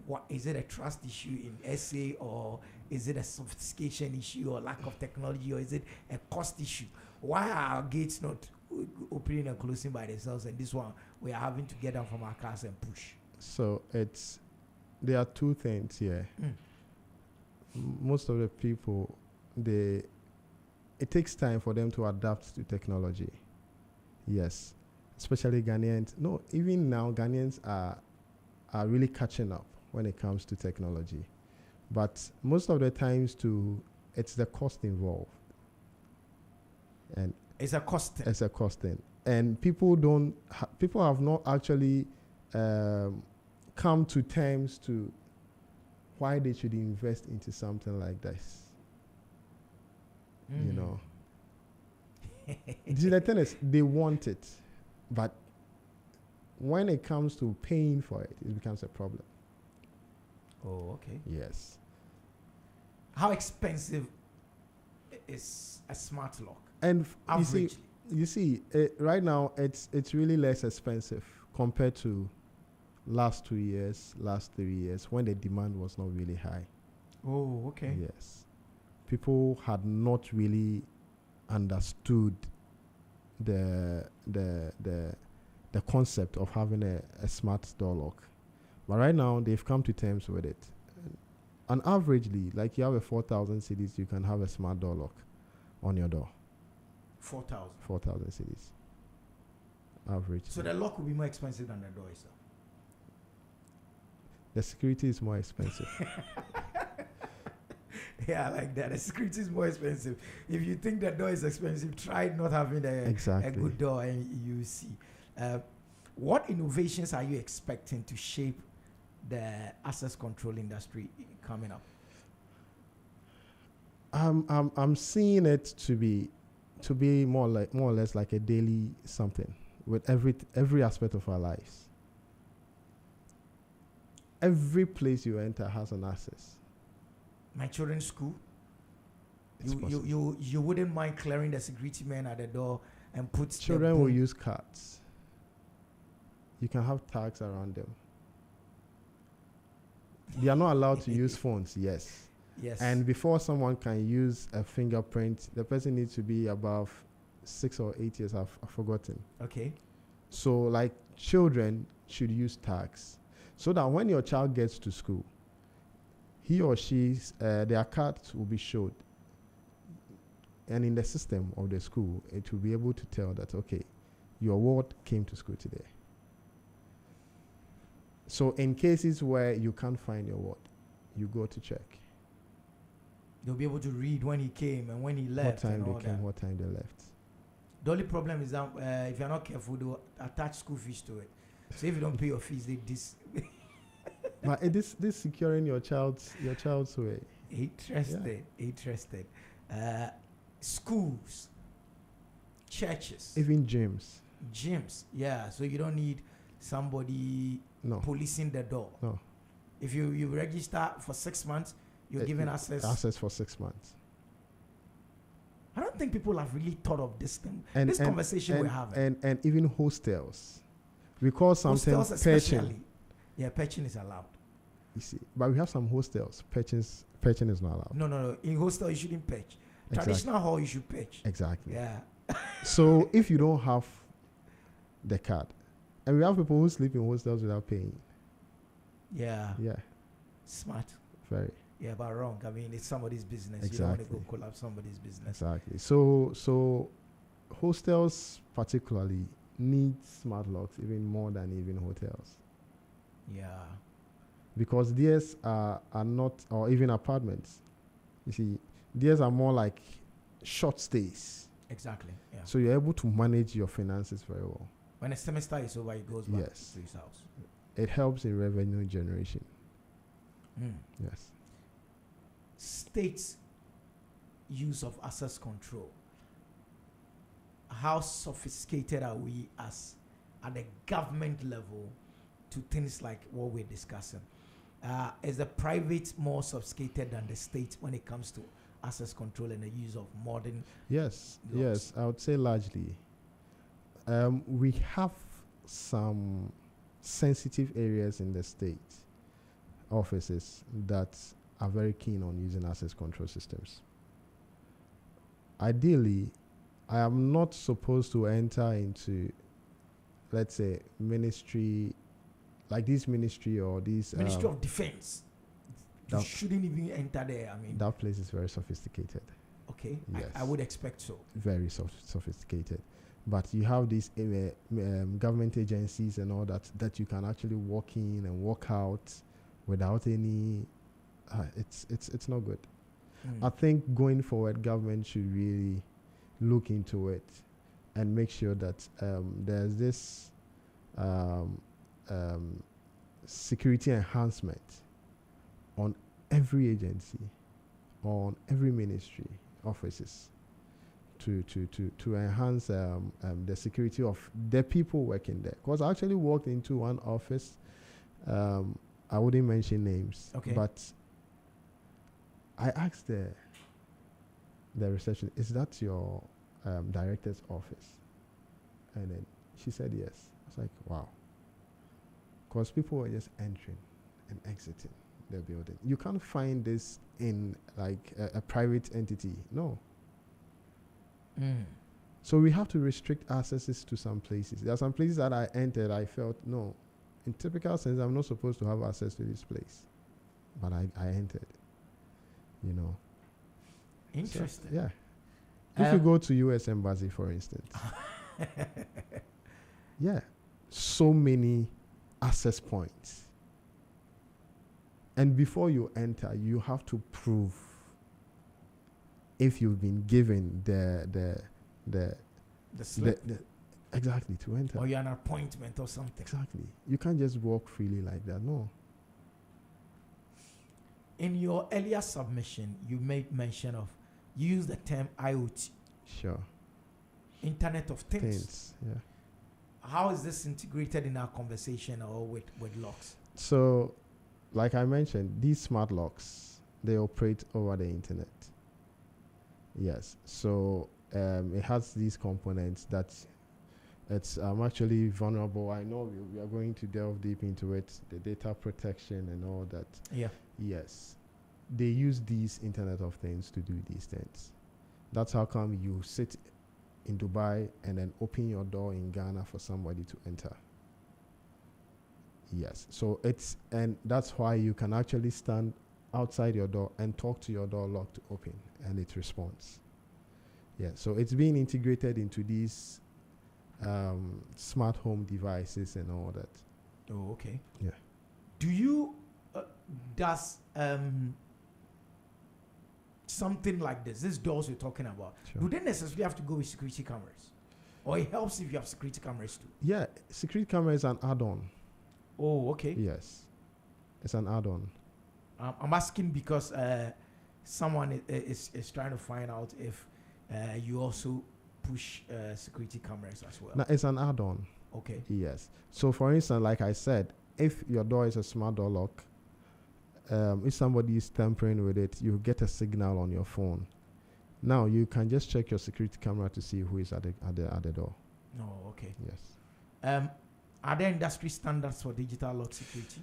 What is it, a trust issue in SA, or is it a sophistication issue or lack of technology, or is it a cost issue? Why are our gates not opening and closing by themselves, and this one we are having to get down from our cars and push? So there are two things here. Most of the people, it takes time for them to adapt to technology. Yes, especially Ghanaians. No, even now Ghanaians are really catching up when it comes to technology. But most of the times too, it's the cost involved. And It's a cost thing. it's a cost thing. And people have not actually come to terms to why they should invest into something like this. You know. See, the thing is, they want it, but when it comes to paying for it, it becomes a problem. Oh, okay. Yes. How expensive is a smart lock? And Averagely. you see, right now it's really less expensive compared to last 2 years, last 3 years, when the demand was not really high. Oh, okay. Yes. People had not really understood the concept of having a smart door lock. But right now, they've come to terms with it. And averagely, like you have a 4,000 cedis, you can have a smart door lock on your door. 4,000. 4,000 cedis. Average. So the lock will be more expensive than the door itself. The security is more expensive. Yeah, like that. The security is more expensive. If you think the door is expensive, try not having a good door and you see. What innovations are you expecting to shape the access control industry coming up? I'm seeing it to be more or less like a daily something with every aspect of our lives. Every place you enter has an access. My children's school. It's You wouldn't mind clearing the security men at the door and put children will use cards. You can have tags around them. They are not allowed to use phones, yes. Yes. And before someone can use a fingerprint, the person needs to be above 6 or 8 years. I've forgotten. Okay. So, like, children should use tags so that when your child gets to school, he or their cards will be showed. And in the system of the school, it will be able to tell that, okay, your ward came to school today. So in cases where you can't find your ward, you go to check. They'll be able to read when he came and when he left. What time and all they came, that. what time they left. The only problem is that if you're not careful, they'll attach school fees to it. So if you don't pay your fees, they But this securing your child's way. Interested. Schools, churches, Even gyms. gyms. Yeah, so you don't need somebody No. policing the door. No. If you register for 6 months, you're given access. Access for 6 months. I don't think people have really thought of this thing. And, This conversation we're having. And even hostels. We call something Hostels perching. especially. Yeah, perching is allowed. You see, but we have some hostels. Perching is not allowed. No. In hostel, you shouldn't perch. Traditional hall, you should perch. Exactly. Yeah. So if you don't have the card, and we have people who sleep in hostels without paying. Yeah. Yeah, Smart. very Yeah, but wrong. I mean, it's somebody's business. You Exactly. don't want to go collapse somebody's business. exactly. So hostels particularly need smart locks even more than even hotels, Yeah. because theirs are not, or even apartments. You see, theirs are more like short stays. Exactly. Yeah. So you're able to manage your finances very well. When a semester is over, he goes back Yes. to his house. It helps in revenue generation. Mm. Yes. States' use of access control. How sophisticated are we as at the government level to things like what we're discussing? Is the private more sophisticated than the state when it comes to access control and the use of modern? Yes, Locks. yes, I would say largely. We have some sensitive areas in the state offices that are very keen on using access control systems. Ideally, I am not supposed to enter into, let's say, ministry, like this ministry or this. Ministry of Defense. You that- shouldn't even enter there. I mean, That place is very sophisticated. okay, Yes. I would expect so. Very sophisticated. But you have these government agencies and all that you can actually walk in and walk out without any. It's not good. Mm. I think going forward, government should really look into it and make sure that there's this security enhancement on every agency, on every ministry offices, to enhance the security of the people working there. Because I actually walked into one office. I wouldn't mention names, Okay. but I asked the receptionist, "Is that your director's office?" And then she said yes. I was like, wow. Because people were just entering and exiting the building. You can't find this in like a private entity. No. Mm. So we have to restrict accesses to some places. There are some places that I entered, I felt, no, in typical sense, I'm not supposed to have access to this place. But I entered, you know. So, Interesting. yeah. If you go to U.S. Embassy, for instance, yeah, so many access points. And before you enter, you have to prove if you've been given the slip. exactly to enter. Or you're an appointment or something. Exactly. You can't just walk freely like that. No. In your earlier submission, you made mention of, you use the term IoT, Sure. Internet of Things. Things. Yeah. How is this integrated in our conversation or with locks? So, like I mentioned, these smart locks, they operate over the internet. Yes. So it has these components that it's actually vulnerable. I know we are going to delve deep into it, the data protection and all that. Yeah. Yes. They use these Internet of Things to do these things. That's how come you sit in Dubai and then open your door in Ghana for somebody to enter. Yes. So and that's why you can actually stand outside your door and talk to your door lock to open and it responds. Yeah. So it's being integrated into these smart home devices and all that. Oh, okay. Yeah. Do you does something like this doors we're talking about? Sure. Do they necessarily have to go with security cameras, or it helps if you have security cameras too? Yeah, security camera is an add-on. Oh, okay. Yes, it's an add-on. I'm asking because someone is trying to find out if you also push security cameras as well. Now, it's an add-on. Okay. Yes. So, for instance, like I said, if your door is a smart door lock, if somebody is tampering with it, you get a signal on your phone. Now you can just check your security camera to see who is at the door. Oh, okay. Yes. Are there industry standards for digital lock security?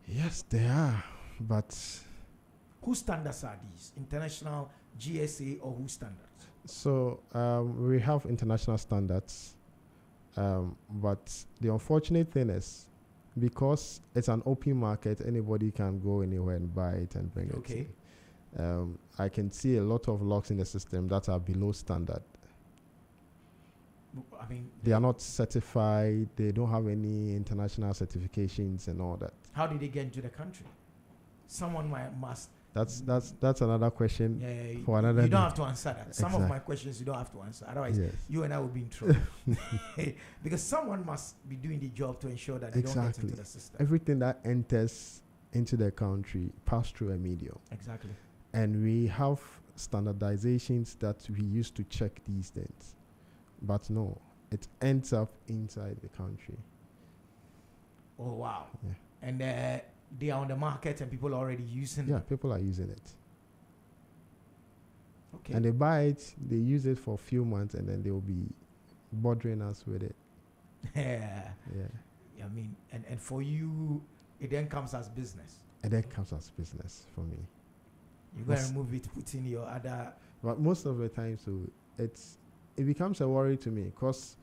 Yes, there are, but Whose standards are these? International, GSA, or whose standards? so we have international standards, but the unfortunate thing is, because it's an open market, anybody can go anywhere and buy it and bring Okay. it. I can see a lot of locks in the system that are below standard. I mean, They are not certified. They don't have any international certifications and all that. how did they get into the country? Someone must. That's another question Yeah, for another you don't day. have to answer that. Some of my questions you don't have to answer. Otherwise, Yes. you and I will be in trouble. Because someone must be doing the job to ensure that they don't get Exactly. into the system. Everything that enters into the country pass through a medium. Exactly. And we have standardizations that we use to check these things. But no, it ends up inside the country. Oh, wow. Yeah. And they are on the market and people are already using Yeah, them. people are using it. Okay. And they buy it, they use it for a few months, and then they will be bothering us with it. Yeah. Yeah. I mean, and for you, it then comes as business. And that comes as business for me. You gotta Yes. remove it, put in your other. But most of the time, so it becomes a worry to me because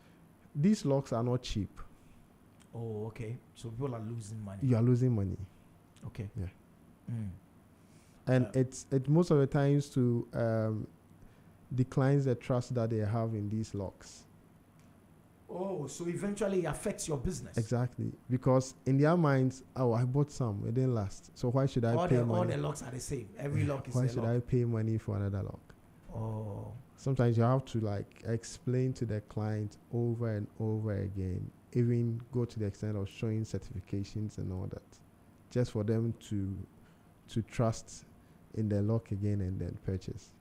these locks are not cheap. Oh, okay. So people are losing money. You are losing money. Okay. Yeah. Mm. And it most of the times to declines the trust that they have in these locks. Oh, so eventually it affects your business. Exactly. Because in their minds, oh, I bought some, it didn't last. So why should I pay All money? the locks are the same. Every lock is Why a should lock. I pay money for another lock? Oh. Sometimes you have to like explain to the client over and over again, even go to the extent of showing certifications and all that, just for them to trust in the lock again and then purchase.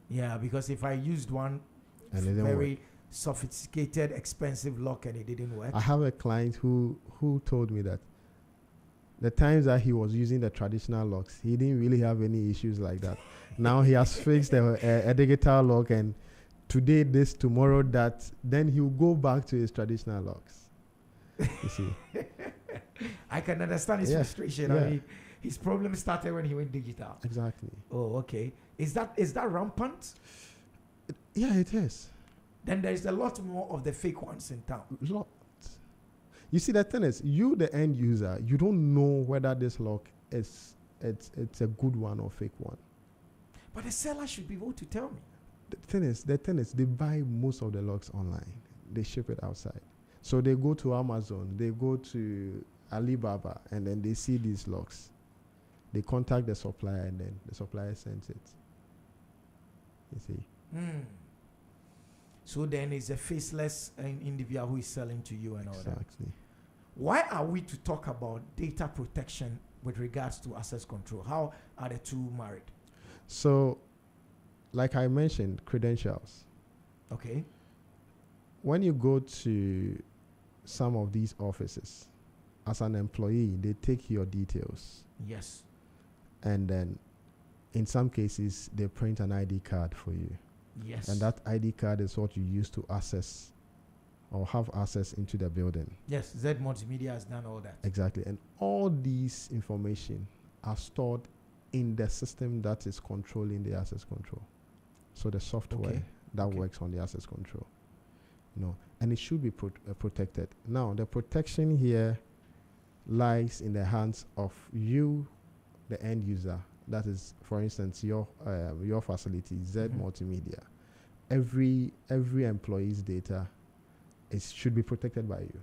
Yeah, because if I used one And it didn't very work. sophisticated, expensive lock and it didn't work. I have a client who told me that the times that he was using the traditional locks, he didn't really have any issues like that. Now he has fixed a digital lock, and today this, tomorrow that, then he'll go back to his traditional locks. You see? I can understand his Yeah, frustration. I yeah. mean, his problem started when he went digital. Exactly. Oh, okay. Is that rampant? Yeah, it is. Then there is a lot more of the fake ones in town. Lot. You see, the thing is, you, the end user, you don't know whether this lock is it's a good one or fake one. But the seller should be able to tell me. The thing is, they buy most of the locks online. They ship it outside. So they go to Amazon, they go to Alibaba, and then they see these locks. They contact the supplier, and then the supplier sends it. You see? So then it's a faceless individual who is selling to you and all that. Exactly. Why are we to talk about data protection with regards to access control? How are the two married? So, like I mentioned, credentials. Okay. When you go to some of these offices, as an employee, they take your details. Yes. And then, in some cases, they print an ID card for you. Yes. And that ID card is what you use to access or have access into the building. Yes, Z Multimedia has done all that. Exactly. And all these information are stored in the system that is controlling the access control. So the software that works on the access control. And it should be protected. Now, the protection here lies in the hands of you, the end user. That is, for instance, your facility, Z Multimedia. Every employee's data it should be protected by you.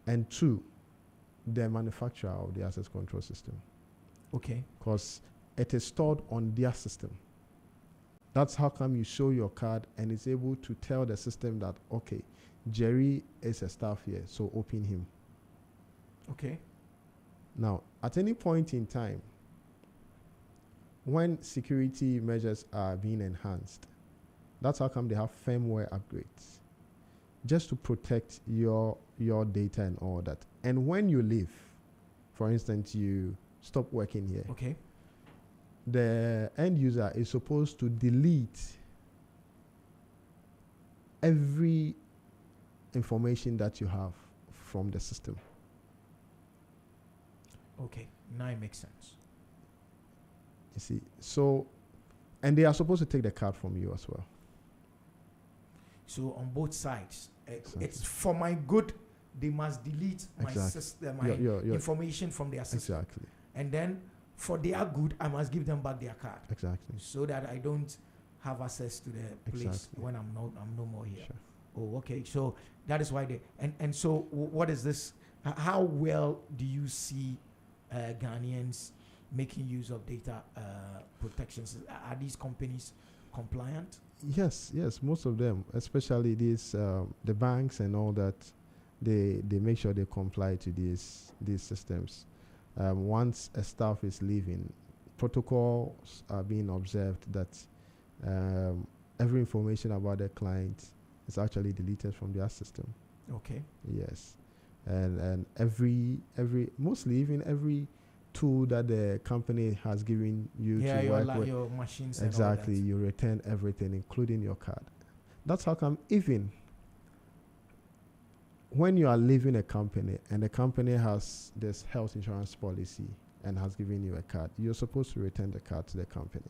And two, the manufacturer of the access control system. Okay. Because it is stored on their system. That's how come you show your card and it's able to tell the system that, okay, Jerry is a staff here, so open him. Okay. Now, at any point in time, when security measures are being enhanced, that's how come they have firmware upgrades, just to protect your data and all that. And when you leave, for instance, you stop working here, okay, the end user is supposed to delete every information that you have from the system. Okay, now it makes sense. You see, so, and they are supposed to take the card from you as well. So on both sides, Exactly. it's for my good. They must delete my Exactly. system, my Your information from their system, exactly, and then for their good, I must give them back their card, exactly. so that I don't have access to the place Exactly. when I'm no more here. Sure. Oh, okay. So that is why they and so what is this? How well do you see Ghanaians making use of data protections? Are these companies compliant? Yes, most of them, especially these the banks and all that, they make sure they comply to these systems. Once a staff is leaving, protocols are being observed that every information about the client is actually deleted from their system. Okay. Yes, and every mostly even every tool that the company has given you to work with, your machines. exactly, And all you return everything, including your card. That's how come even when you are leaving a company and the company has this health insurance policy and has given you a card, you're supposed to return the card to the company.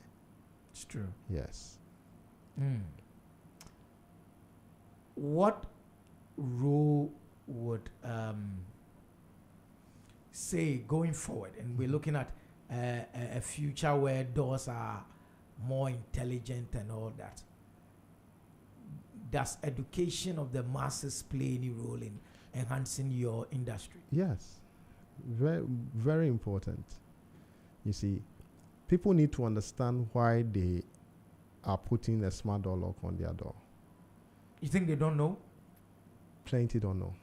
it's true. Yes. What role would say going forward, and we're looking at a future where doors are more intelligent and all that, does education of the masses play any role in enhancing your industry? Yes. Very, very important. You see, people need to understand why they are putting a smart door lock on their door. You think they don't know? Plenty don't know.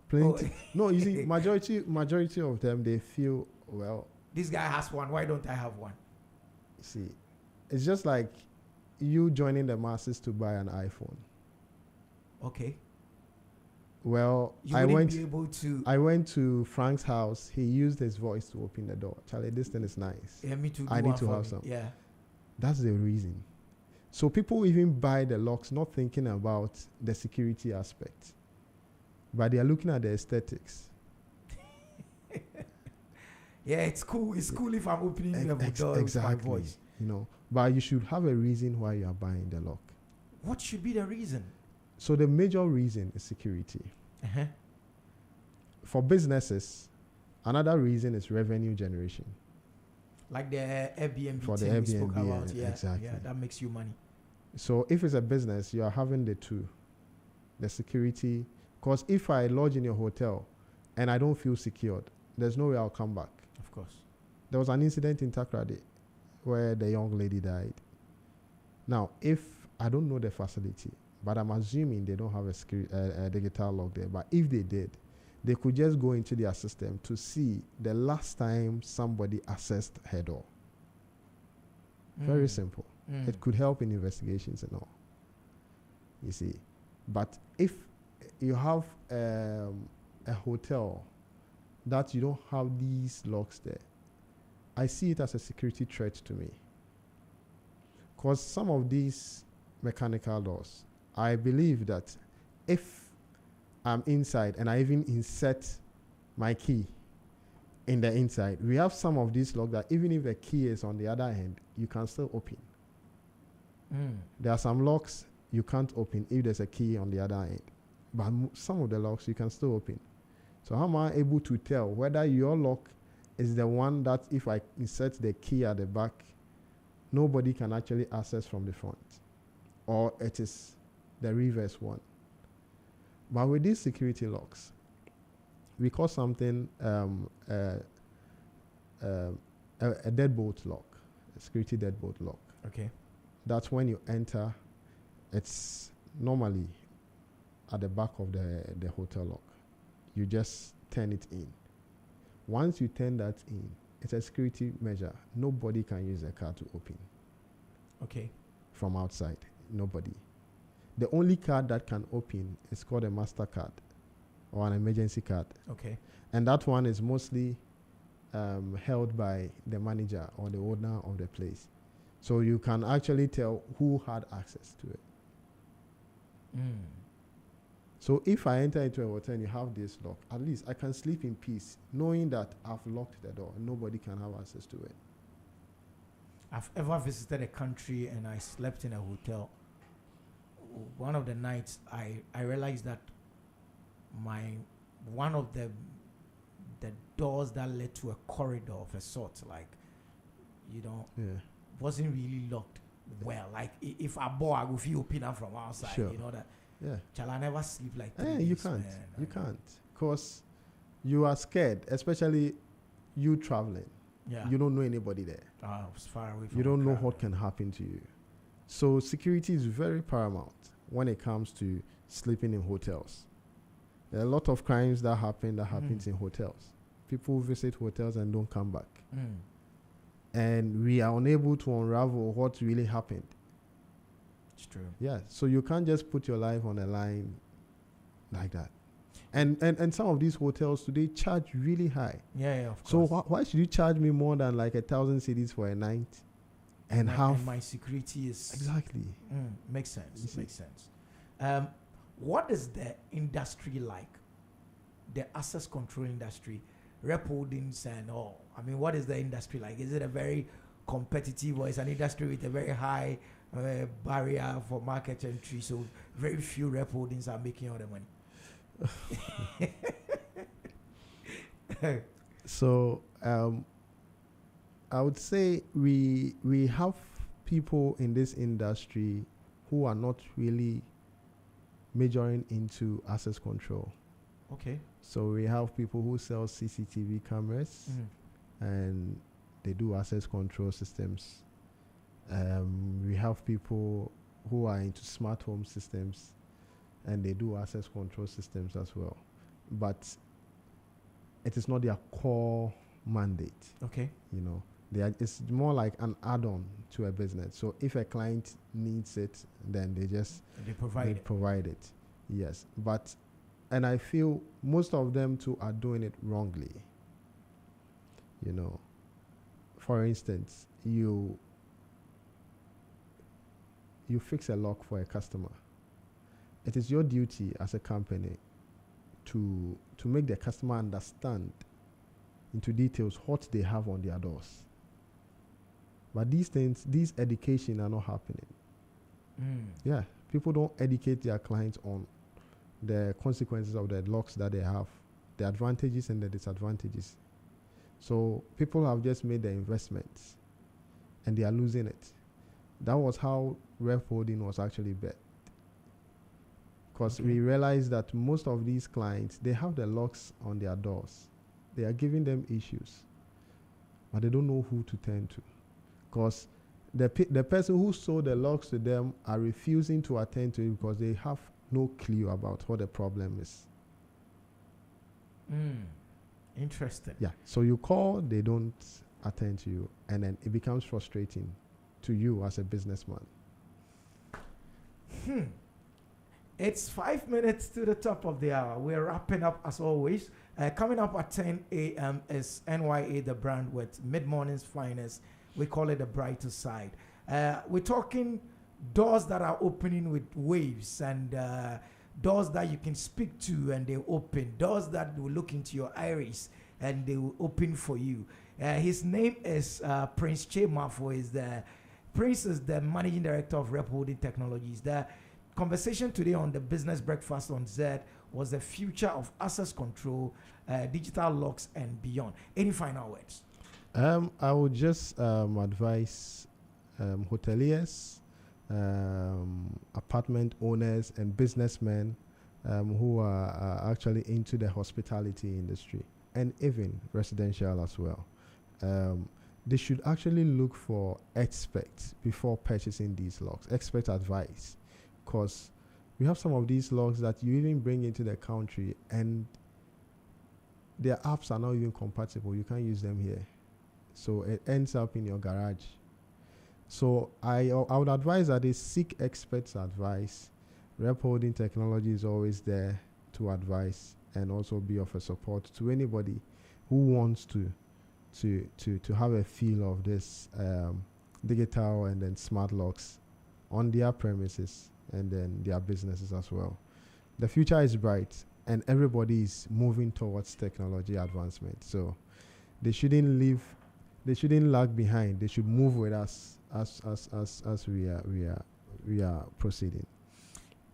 Plenty. No, you see, majority of them, they feel, well, This guy has one, why don't I have one? see, it's just like you joining the masses to buy an iPhone. Okay. Well, You I wouldn't be able to. I went to Frank's house. He used his voice to open the door. Charlie, this thing is nice. Yeah, me too. I need to have some. Yeah. That's the reason. So people even buy the locks not thinking about the security aspect, but they are looking at the aesthetics. Yeah, it's cool. It's cool if I'm opening the door with my voice. You know, but you should have a reason why you are buying the lock. What should be the reason? So the major reason is security. Uh-huh. For businesses, another reason is revenue generation. Like the Airbnb For the thing we spoke Airbnb, about. Yeah, exactly. yeah, that makes you money. So if it's a business, you are having the two, the security. Because if I lodge in your hotel and I don't feel secured, there's no way I'll come back. Of course. There was an incident in Takrady where the young lady died. Now, if I don't know the facility, but I'm assuming they don't have a digital lock there. But if they did, they could just go into their system to see the last time somebody accessed her door. Very simple. It could help in investigations and all. You see. But if you have a hotel that you don't have these locks there, I see it as a security threat to me. Because some of these mechanical doors, I believe that if I'm inside and I even insert my key in the inside, we have some of these locks that even if the key is on the other end, you can still open. There are some locks you can't open if there's a key on the other end. But some of the locks you can still open. So how am I able to tell whether your lock is the one that if I insert the key at the back, nobody can actually access from the front, or it is the reverse one? But with these security locks, we call something a deadbolt lock, a security deadbolt lock. Okay. That's when you enter. It's normally at the back of the hotel lock. You just turn it in. Once you turn that in, it's a security measure. Nobody can use a card to open Okay. from outside. Nobody. The only card that can open is called a MasterCard or an emergency card. Okay. And that one is mostly held by the manager or the owner of the place. So you can actually tell who had access to it. Mm. So if I enter into a hotel and you have this lock, at least I can sleep in peace knowing that I've locked the door and nobody can have access to it. I've ever visited a country and I slept in a hotel. One of the nights I realized that one of the doors that led to a corridor of a sort, like, Yeah. wasn't really locked well. Like if I bought, I would feel open up from outside. Sure. You know that. Yeah. Shall I never sleep like You can't. You can't. Because you are scared, especially you traveling. Yeah. You don't know anybody there. It's far away from You don't the know crowd. what can happen to you. So security is very paramount when it comes to sleeping in hotels. There are a lot of crimes that happens in hotels. People visit hotels and don't come back. Mm. And we are unable to unravel what really happened. It's true. Yeah. So you can't just put your life on a line like that. And some of these hotels today charge really high. Yeah, of So course. why should you charge me more than like 1,000 cedis for a night? And and my security is exactly. Makes sense. You see? Makes sense. What is the industry like? The access control industry, rep holdings and all. I mean, what is the industry like? Is it a very competitive, or is an industry with a very high barrier for market entry? So very few rep holdings are making all the money. So I would say we have people in this industry who are not really majoring into access control. Okay. So we have people who sell CCTV cameras and they do access control systems. We have people who are into smart home systems and they do access control systems as well. But it is not their core mandate. Okay. It's more like an add-on to a business. So if a client needs it, then they provide it. Yes. And I feel most of them too are doing it wrongly. For instance, you fix a lock for a customer. It is your duty as a company to make the customer understand into details what they have on their doors. But these education are not happening. Yeah, people don't educate their clients on the consequences of the locks that they have, the advantages and the disadvantages. So people have just made the investments and they are losing it. That was how rep holding was actually bet. Because we realized that most of these clients, they have the locks on their doors. They are giving them issues, but they don't know who to turn to. Because the person who sold the locks to them are refusing to attend to it because they have no clue about what the problem is. Interesting. Yeah. So you call, they don't attend to you, and then it becomes frustrating to you as a businessman. It's 5 minutes to the top of the hour. We're wrapping up as always. Coming up at 10 a.m. is NYA The Brand with Mid-Morning's Finest. We call it the brighter side. We're talking doors that are opening with waves and doors that you can speak to and they open. Doors that will look into your iris and they will open for you. His name is Prince Chemafo. Prince is the managing director of Rep Holding Technologies. The conversation today on the Business Breakfast on Z was the future of access control, digital locks, and beyond. Any final words? I would just advise hoteliers, apartment owners, and businessmen who are actually into the hospitality industry and even residential as well. They should actually look for experts before purchasing these locks, expert advice, because we have some of these locks that you even bring into the country and their apps are not even compatible. You can't use them here. So it ends up in your garage. So I would advise that they seek experts' advice. Rep Holding Technology is always there to advise and also be of a support to anybody who wants to have a feel of this digital and then smart locks on their premises and then their businesses as well. The future is bright and everybody is moving towards technology advancement. So they shouldn't lag behind. They should move with us as we are proceeding.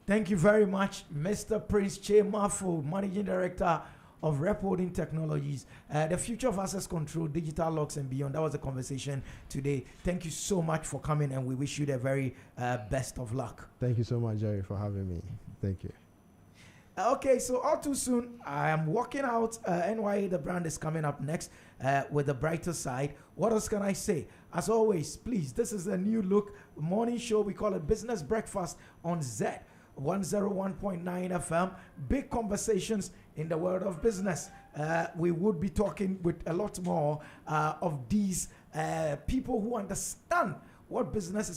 Thank you very much, Mr. Prince Chemafu, Managing Director of Rep Holding Technologies. The future of access control, digital locks and beyond. That was the conversation today. Thank you so much for coming, and we wish you the very best of luck. Thank you so much, Jerry, for having me. Thank you. Okay, so all too soon, I am walking out. NYA, the brand, is coming up next with the brighter side. What else can I say? As always, please, this is a new look morning show. We call it Business Breakfast on Z 101.9 FM. Big conversations in the world of business. We would be talking with a lot more of these people who understand what business is